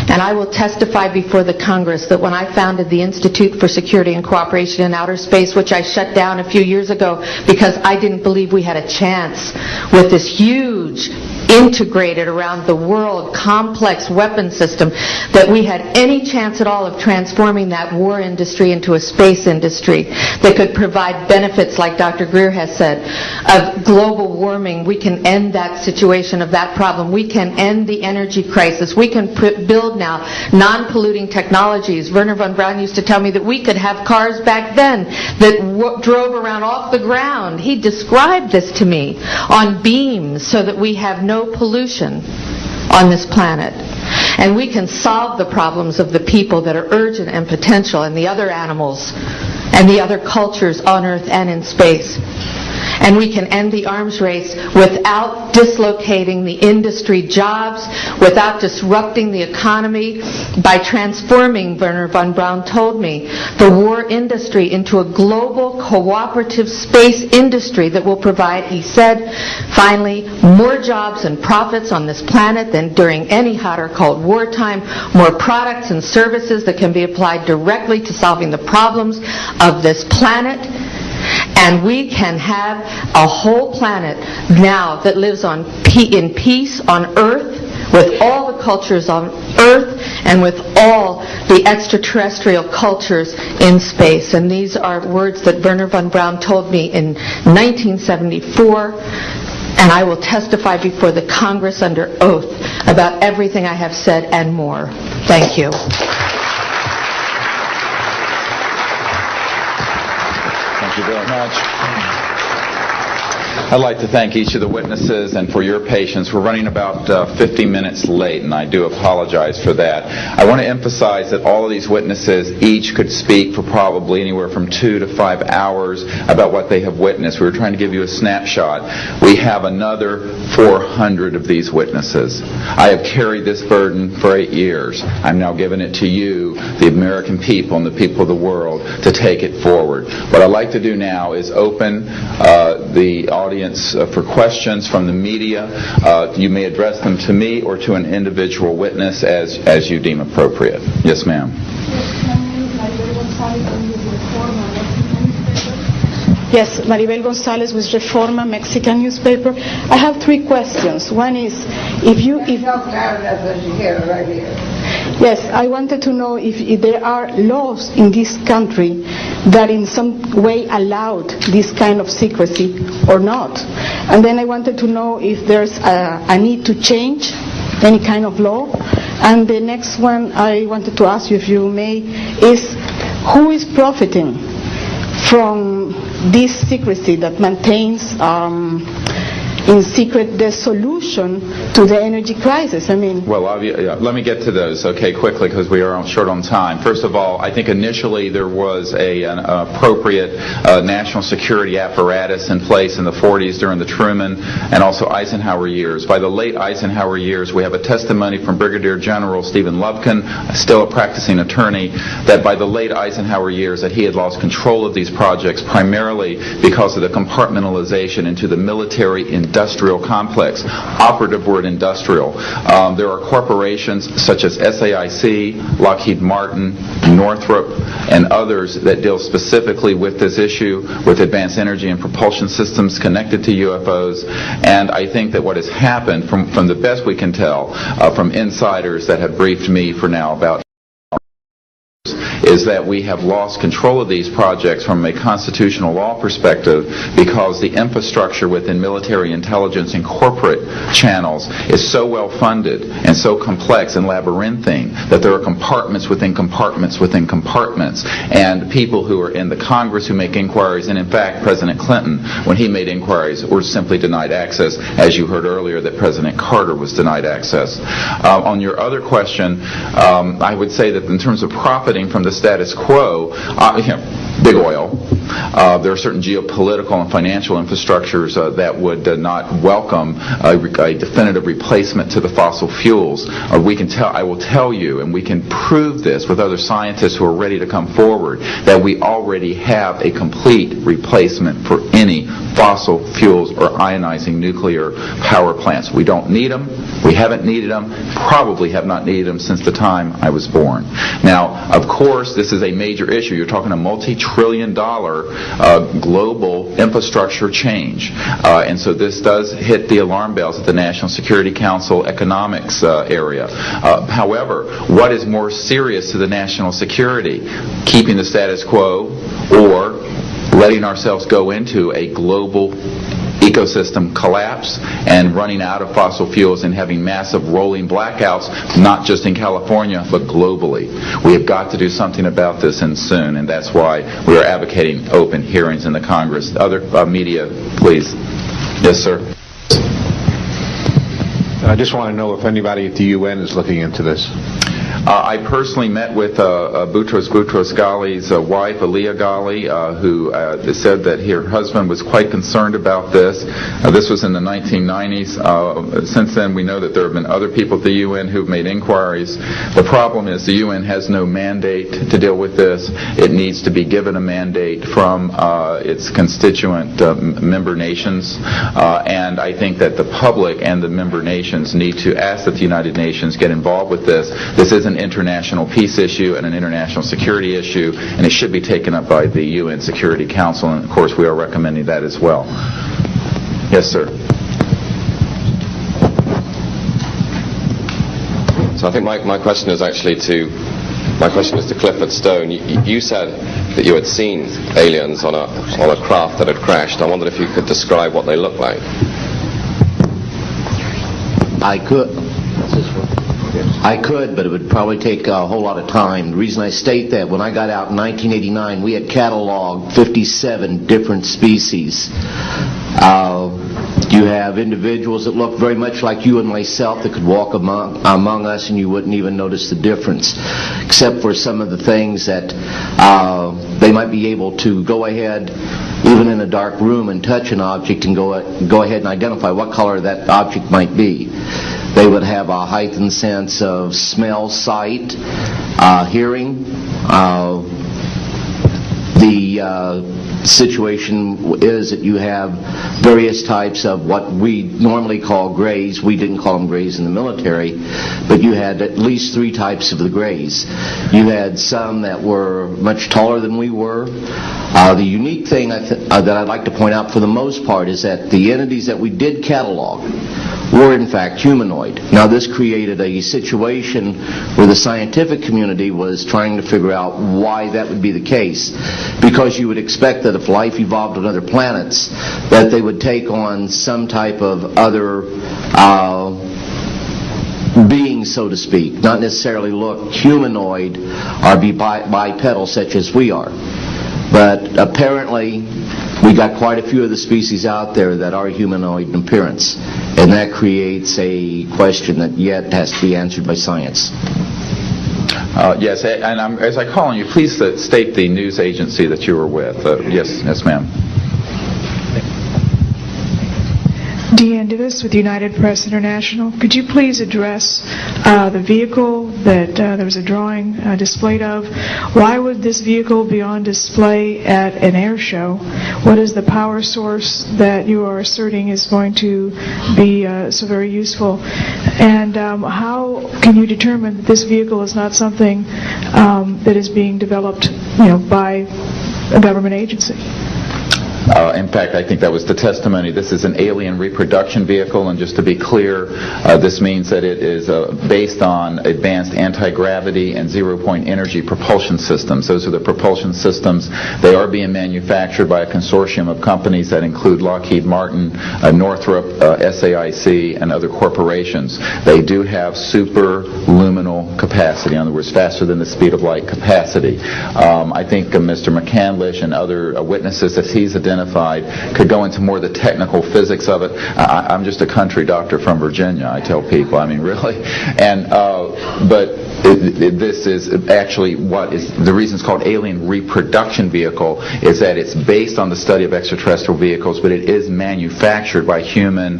Speaker 20: And I will testify before the Congress that when I founded the Institute for Security and Cooperation in Outer Space, which I shut down a few years ago because I didn't believe we had a chance with this huge, integrated around the world, complex weapon system, that we had any chance at all of transforming that war industry into a space industry that could provide benefits, like Dr. Greer has said, of global warming. We can end that situation of that problem. We can end the energy crisis. We can build now non-polluting technologies. Wernher von Braun used to tell me that we could have cars back then that drove around off the ground. He described this to me on beams so that we have no pollution on this planet. And we can solve the problems of the people that are urgent and potential, and the other animals and the other cultures on Earth and in space. And we can end the arms race without dislocating the industry jobs, without disrupting the economy, by transforming, Wernher von Braun told me, the war industry into a global cooperative space industry that will provide, he said, finally, more jobs and profits on this planet than during any hot or cold wartime, more products and services that can be applied directly to solving the problems of this planet. And we can have a whole planet now that lives in peace on Earth, with all the cultures on Earth and with all the extraterrestrial cultures in space. And these are words that Wernher von Braun told me in 1974. And I will testify before the Congress under oath about everything I have said and more. Thank you.
Speaker 2: Thank you very much. I'd like to thank each of the witnesses and for your patience. We're running about 50 minutes late, and I do apologize for that. I want to emphasize that all of these witnesses each could speak for probably anywhere from 2 to 5 hours about what they have witnessed. We were trying to give you a snapshot. We have another 400 of these witnesses. I have carried this burden for 8 years. I'm now giving it to you, the American people and the people of the world, to take it forward. What I'd like to do now is open the audience for questions from the media. You may address them to me or to an individual witness as you deem appropriate. Yes, ma'am.
Speaker 21: Yes, Maribel Gonzalez with Reforma, Mexican newspaper. I have 3 questions. One is, Yes, I wanted to know if there are laws in this country that in some way allowed this kind of secrecy or not. And then I wanted to know if there's a need to change any kind of law. And the next one I wanted to ask you, if you may, is who is profiting from this secrecy that maintains in secret the solution to the energy crisis? I mean...
Speaker 2: Well, let me get to those, okay, quickly, because we are short on time. First of all, I think initially there was an appropriate national security apparatus in place in the 40s during the Truman and also Eisenhower years. By the late Eisenhower years, we have a testimony from Brigadier General Stephen Lubkin, still a practicing attorney, that by the late Eisenhower years that he had lost control of these projects primarily because of the compartmentalization into the military industrial complex. Operative word industrial. There are corporations such as SAIC, Lockheed Martin, Northrop, and others that deal specifically with this issue, with advanced energy and propulsion systems connected to UFOs. And I think that what has happened, from the best we can tell, from insiders that have briefed me for now about, is that we have lost control of these projects from a constitutional law perspective because the infrastructure within military intelligence and corporate channels is so well funded and so complex and labyrinthine that there are compartments within compartments within compartments, and people who are in the Congress who make inquiries, and in fact President Clinton, when he made inquiries, were simply denied access, as you heard earlier that President Carter was denied access. On your other question, I would say that in terms of profiting from the status quo, big oil. There are certain geopolitical and financial infrastructures that would not welcome a definitive replacement to the fossil fuels. I will tell you, and we can prove this with other scientists who are ready to come forward, that we already have a complete replacement for any fossil fuels or ionizing nuclear power plants. We don't need them. We haven't needed them. Probably have not needed them since the time I was born. Now, of course, this is a major issue. You're talking a multi-trillion-dollar global infrastructure change. And so this does hit the alarm bells at the National Security Council economics area. However, what is more serious to the national security? Keeping the status quo or letting ourselves go into a global ecosystem collapse and running out of fossil fuels and having massive rolling blackouts, not just in California, but globally. We have got to do something about this, and soon, and that's why we are advocating open hearings in the Congress. Other media, please. Yes, sir.
Speaker 9: I just want to know if anybody at the UN is looking into this.
Speaker 2: I personally met with Boutros Ghali's wife, Aliyah Ghali, who said that her husband was quite concerned about this. This was in the 1990s. Since then, we know that there have been other people at the UN who have made inquiries. The problem is the UN has no mandate to deal with this. It needs to be given a mandate from its constituent member nations. And I think that the public and the member nations need to ask that the United Nations get involved with this. This is an international peace issue and an international security issue, and it should be taken up by the UN Security Council, and of course we are recommending that as well. Yes, sir.
Speaker 22: So I think my question is actually to Clifford Stone. You said that you had seen aliens on a craft that had crashed. I wondered if you could describe what they looked like.
Speaker 17: I could. I could, but it would probably take a whole lot of time. The reason I state that, when I got out in 1989, we had cataloged 57 different species. You have individuals that look very much like you and myself that could walk among us and you wouldn't even notice the difference, except for some of the things that they might be able to go ahead, even in a dark room, and touch an object and go ahead and identify what color that object might be. They would have a heightened sense of smell, sight, hearing. The situation is that you have various types of what we normally call grays. We didn't call them grays in the military, but you had at least 3 types of the grays. You had some that were much taller than we were. The unique thing that I'd like to point out for the most part is that the entities that we did catalog were in fact humanoid. Now this created a situation where the scientific community was trying to figure out why that would be the case, because you would expect that if life evolved on other planets that they would take on some type of other being, so to speak, not necessarily look humanoid or be bipedal such as we are. But apparently we got quite a few of the species out there that are humanoid in appearance, and that creates a question that yet has to be answered by science.
Speaker 2: Yes, and as I call on you, please state the news agency that you were with. Yes, ma'am.
Speaker 1: Deanne Divis with United Press International. Could you please address the vehicle that there was a drawing displayed of? Why would this vehicle be on display at an air show? What is the power source that you are asserting is going to be so very useful? And how can you determine that this vehicle is not something that is being developed, by a government agency?
Speaker 2: In fact, I think that was the testimony. This is an alien reproduction vehicle, and just to be clear, this means that it is based on advanced anti-gravity and zero-point energy propulsion systems. Those are the propulsion systems. They are being manufactured by a consortium of companies that include Lockheed Martin, Northrop, SAIC, and other corporations. They do have superluminal capacity, in other words, faster than the speed of light capacity. I think Mr. McCandlish and other witnesses that he's identified could go into more of the technical physics of it. I'm just a country doctor from Virginia, I tell people. I mean, really. And but this is actually what is the reason it's called alien reproduction vehicle is that it's based on the study of extraterrestrial vehicles, but it is manufactured by human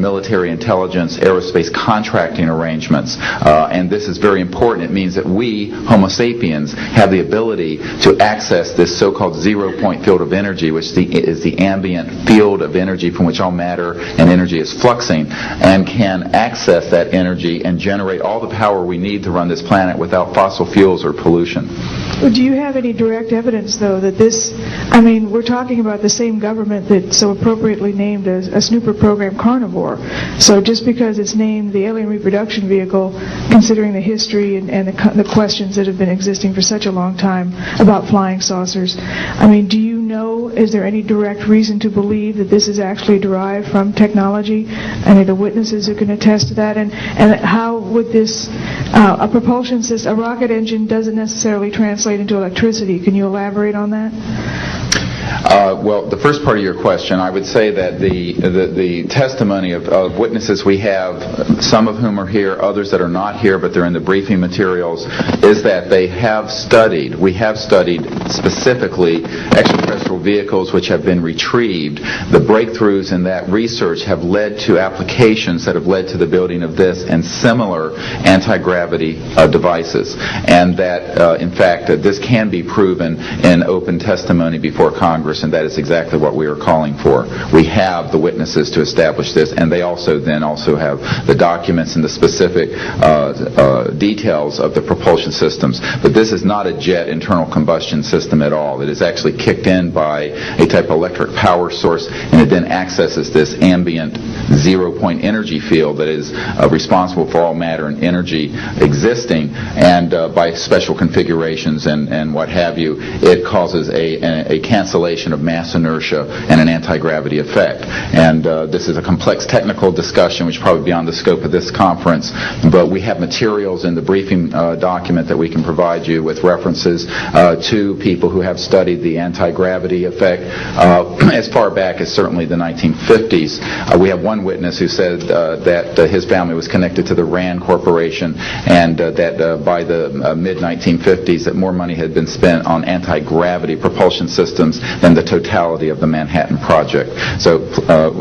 Speaker 2: military intelligence, aerospace contracting arrangements. And this is very important. It means that we, Homo sapiens, have the ability to access this so-called zero-point field of energy, which is the ambient field of energy from which all matter and energy is fluxing, and can access that energy and generate all the power we need to run this planet without fossil fuels or pollution.
Speaker 1: Do you have any direct evidence, though, that this, we're talking about the same government that so appropriately named a snooper program Carnivore. So just because it's named the alien reproduction vehicle, considering the history and the questions that have been existing for such a long time about flying saucers, do you know, is there any direct reason to believe that this is actually derived from technology? Any of the witnesses who can attest to that? And how would this, a propulsion system, a rocket engine doesn't necessarily translate into electricity. Can you elaborate on that?
Speaker 2: Well, the first part of your question, I would say that the testimony of witnesses we have, some of whom are here, others that are not here, but they're in the briefing materials, is that we have studied specifically extraterrestrial vehicles which have been retrieved. The breakthroughs in that research have led to applications that have led to the building of this and similar anti-gravity devices. And that, in fact, this can be proven in open testimony before Congress, and that is exactly what we are calling for. We have the witnesses to establish this, and they also have the documents and the specific details of the propulsion systems. But this is not a jet internal combustion system at all. It is actually kicked in by a type of electric power source, and it then accesses this ambient zero-point energy field that is responsible for all matter and energy existing, and by special configurations and what have you, it causes a cancellation of mass inertia and an anti-gravity effect. And this is a complex technical discussion which is probably beyond the scope of this conference, but we have materials in the briefing document that we can provide you with references to people who have studied the anti-gravity effect as far back as certainly the 1950s. We have one witness who said that his family was connected to the RAND Corporation, and that by the mid-1950s that more money had been spent on anti-gravity propulsion systems than the totality of the Manhattan Project. So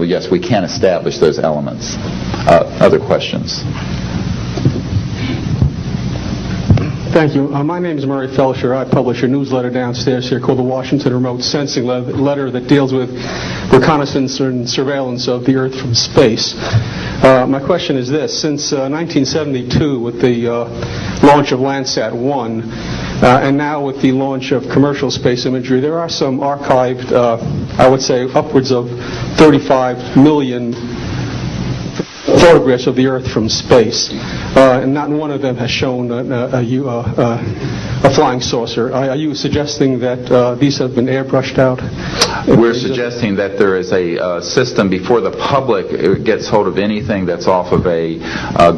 Speaker 2: yes, we can establish those elements. Other questions?
Speaker 3: Thank you. My name is Murray Felsher. I publish a newsletter downstairs here called the Washington Remote Sensing Letter that deals with reconnaissance and surveillance of the Earth from space. My question is this. Since 1972, with the launch of Landsat 1, and now with the launch of commercial space imagery, there are some archived, I would say, upwards of 35 million photographs of the Earth from space, and not one of them has shown a flying saucer. Are you suggesting that these have been airbrushed out?
Speaker 2: We're suggesting that there is a system before the public gets hold of anything that's off of a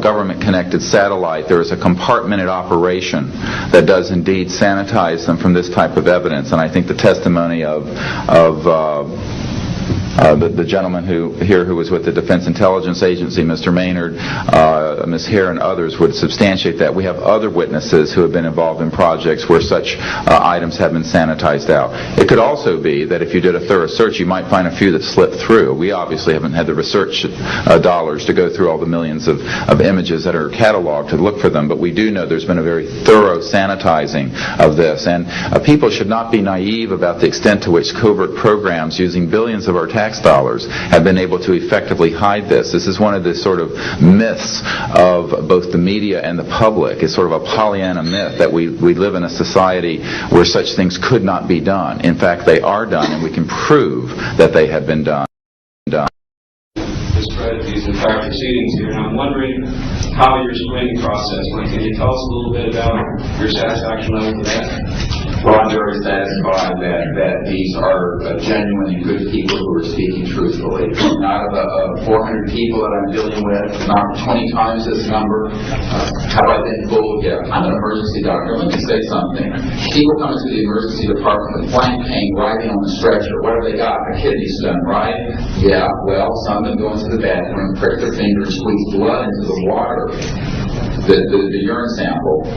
Speaker 2: government-connected satellite. There is a compartmented operation that does indeed sanitize them from this type of evidence, and I think the testimony of the gentleman who was with the Defense Intelligence Agency, Mr. Maynard, Ms. Hare, and others would substantiate that. We have other witnesses who have been involved in projects where such items have been sanitized out. It could also be that if you did a thorough search, you might find a few that slipped through. We obviously haven't had the research dollars to go through all the millions of images that are cataloged to look for them, but we do know there's been a very thorough sanitizing of this. And people should not be naive about the extent to which covert programs using billions of our tax dollars have been able to effectively hide this. This is one of the sort of myths of both the media and the public. It's sort of a Pollyanna myth that we live in a society where such things could not be done. In fact, they are done, and we can prove that they have been done.
Speaker 4: Discredit these entire proceedings here, and I'm wondering how your screening process went. Can you tell us a little bit about your satisfaction level with that?
Speaker 2: Well, I'm very satisfied that these are genuine and good people who are speaking truthfully. Out of 400 people that I'm dealing with, not 20 times this number, have I been fooled? Yeah, I'm an emergency doctor. Let me say something. People come into the emergency department with flank pain, riding on the stretcher. What have they got? A kidney stone, right? Yeah, well, some of them go into the bathroom, prick their finger, squeeze blood into the water, the urine sample,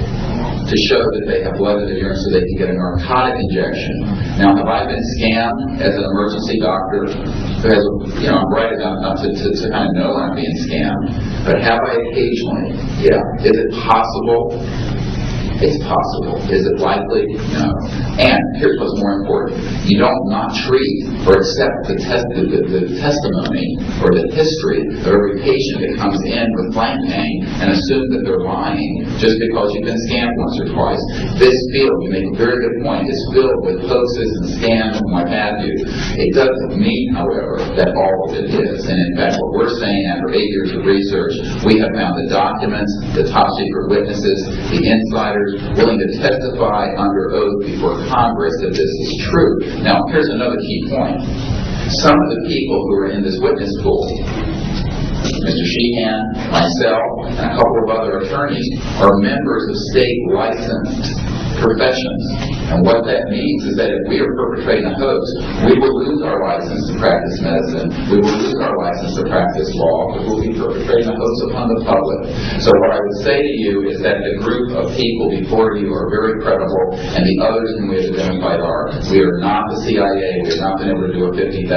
Speaker 2: to show that they have blood in their urine so they can get a narcotic injection. Now, have I been scammed as an emergency doctor? Because, I'm bright enough to kind of know I'm being scammed. But have I occasionally? Yeah. Is it possible? It's possible. Is it likely? No. And here's what's more important. You don't not treat or accept the testimony or the history of every patient that comes in with flank pain and assume that they're lying just because you've been scammed once or twice. This field, you make a very good point, is filled with hoaxes and scams and what have you. It doesn't mean, however, that all of it is. And in fact, what we're saying after 8 years of research, we have found the documents, the top secret witnesses, the insiders, willing to testify under oath before Congress that this is true. Now, here's another key point. Some of the people who are in this witness pool, Mr. Sheehan, myself, and a couple of other attorneys, are members of state licensed professions. And what that means is that if we are perpetrating a hoax, we will lose our license to practice medicine, we will lose our license to practice law, but we'll be perpetrating a hoax upon the public. So what I would say to you is that the group of people before you are very credible, and the others whom we have identified are. We are not the CIA. We have not been able to do a $50,000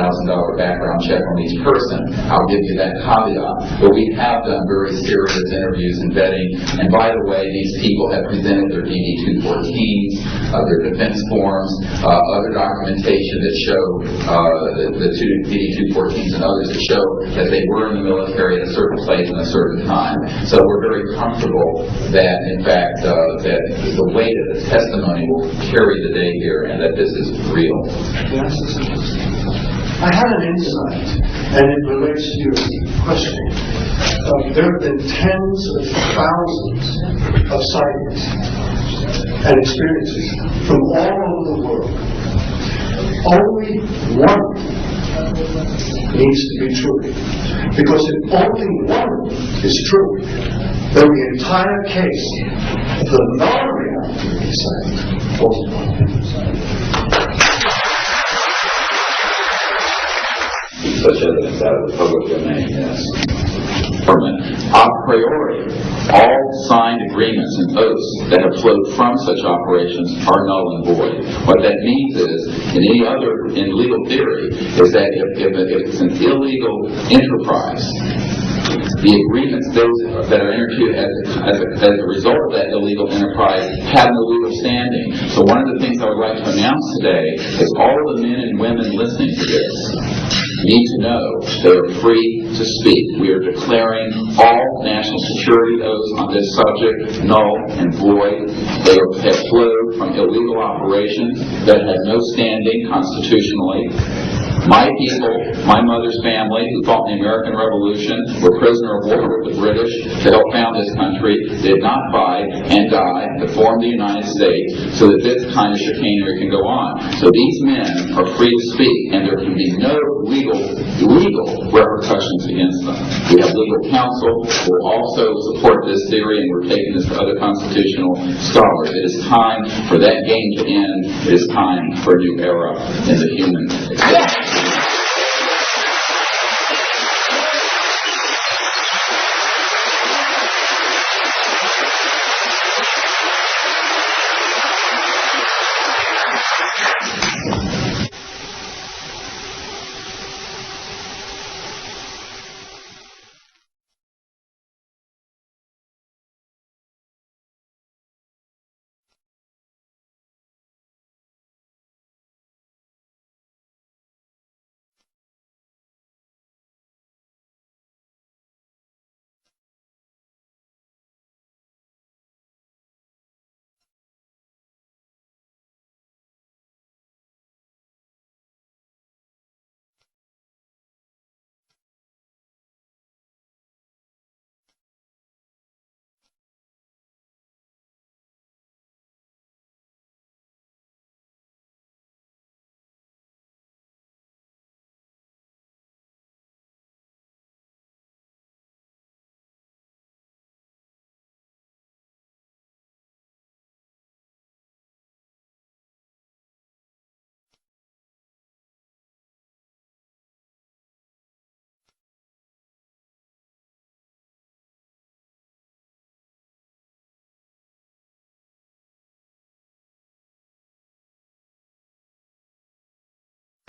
Speaker 2: background check on each person. I'll give you that caveat. But we have done very serious interviews and vetting. And by the way, these people have presented their DD-214s, their defense forms, other documentation that show the DD-214s and others that show that they were in the military at a certain place and a certain time. So we're very comfortable that, in fact, that the weight of the testimony will carry the day here and that this is real.
Speaker 5: I had an insight, and it relates to your question. There have been tens of thousands of sightings and experiences from all over the world. Only one needs to be true. Because if only one is true, then the entire case of the non-reality of the sighting falls apart.
Speaker 2: Such evidence out of the public domain, yes. A priori, all signed agreements and oaths that have flowed from such operations are null and void. What that means is, in legal theory, is that if it's an illegal enterprise, the agreements that are entered into as a result of that illegal enterprise have no legal standing. So one of the things I would like to announce today is all of the men and women listening to this need to know they are free to speak. We are declaring all national security oaths on this subject null and void. They have flowed from illegal operations that have no standing constitutionally. My people, my mother's family, who fought in the American Revolution, were prisoner of war with the British to help found this country, did not fight and die to form the United States so that this kind of chicanery can go on. So these men are free to speak, and there can be no legal repercussions against them. We have legal counsel who will also support this theory, and we're taking this to other constitutional scholars. It is time for that game to end. It is time for a new era in the human experience.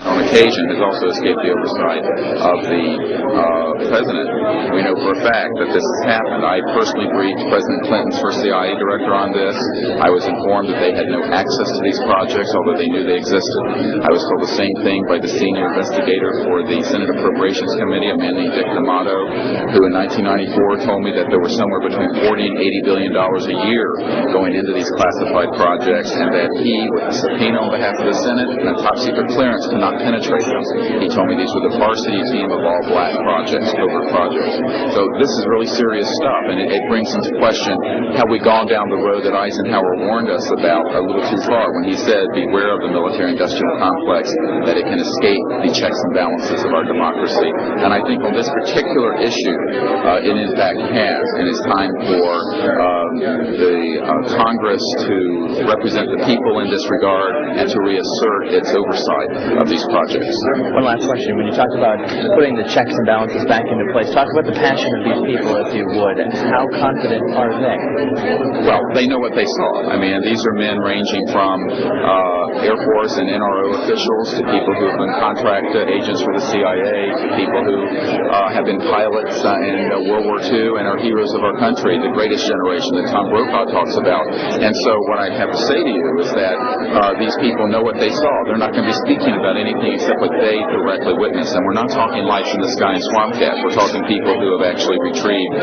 Speaker 2: On occasion has also escaped the oversight of the president. We know for a fact that this has happened. I personally briefed President Clinton's first CIA director on this. I was informed that they had no access to these projects, although they knew they existed. I was told the same thing by the senior investigator for the Senate Appropriations Committee, a man named Dick D'Amato, who in 1994 told me that there was somewhere between $40 and $80 billion a year going into these classified projects, and that he, with a subpoena on behalf of the Senate and a top-secret clearance, could not penetrate them. He told me these were the varsity team of all black projects, covert projects. So this is really serious stuff, and it brings into question, have we gone down the road that Eisenhower warned us about a little too far when he said, beware of the military-industrial complex, that it can escape the checks and balances of our democracy. And I think on this particular issue, it in fact has, and it's time for the Congress to represent the people in this regard and to reassert its oversight of these projects.
Speaker 6: One last question. When you talk about putting the checks and balances back into place, talk about the passion of these people, if you would. How confident are they?
Speaker 2: Well, they know what they saw. I mean, these are men ranging from Air Force and NRO officials to people who have been contract agents for the CIA, to people who have been pilots in World War II and are heroes of our country, the greatest generation that Tom Brokaw talks about. And so what I have to say to you is that these people know what they saw. They're not going to be speaking about anything except what they directly witnessed. And we're not talking lights in the sky and swamp cats. We're talking people who have actually retrieved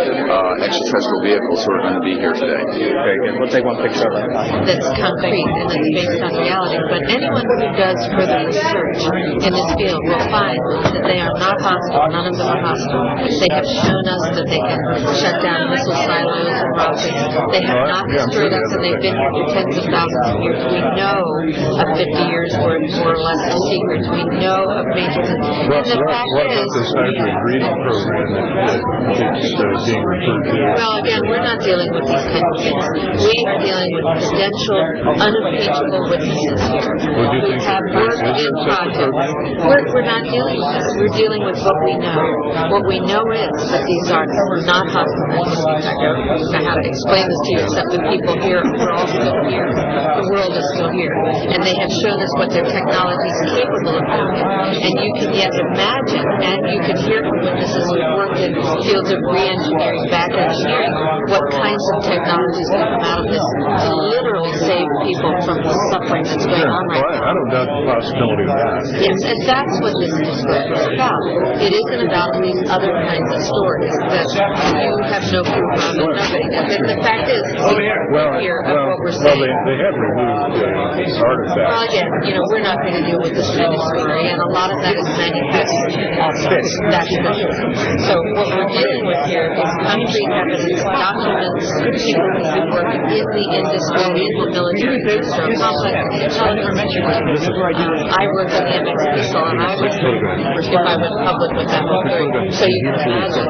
Speaker 2: extraterrestrial vehicles who are going to be here today.
Speaker 6: Very good. We'll take one picture of that.
Speaker 8: That's concrete and that's based on reality. But anyone who does further research in this field will find that they are not hostile. None of them are hostile. They have shown us that they can shut down missile silos and rockets. They have not destroyed us, and they've been here for tens of thousands of years. We know of 50 years worth, more or less, of secrets. We know of major things. And the fact is,
Speaker 10: this hybrid breeding program that keeps being referred to?
Speaker 8: well, again, we're not dealing with these kind of things. We are dealing with credential, unimpeachable witnesses here who have worked in projects. We're not dealing with that. We're dealing with what we know. What we know is that these are not hostile entities. I don't know how to explain this to you, except the people here are all still here. The world is still here. And they have shown us what their technology is capable of doing. And you can yet imagine, and you can hear from witnesses who work in fields of re-engineering, back engineering, what kinds of technologies can come out of this to literally save people from the suffering that's going on right now.
Speaker 10: I don't doubt the possibility of that.
Speaker 8: Yes, and that's what this disclosure is about. It isn't about these other kinds of stories that you have no proof of and nobody does. And the fact is, we hear of what we're saying.
Speaker 10: Well, they have removed artifacts.
Speaker 8: Well, again, we're not going to deal with this kind of story, and a lot of that is manufactured. That's the truth. So what we're dealing with here is concrete evidence, documents, people who've been working in the industry, in the military industrial complex, in the intelligence industry. I worked on the MX missile, and I was, if I went public with that whole thing, so you can imagine.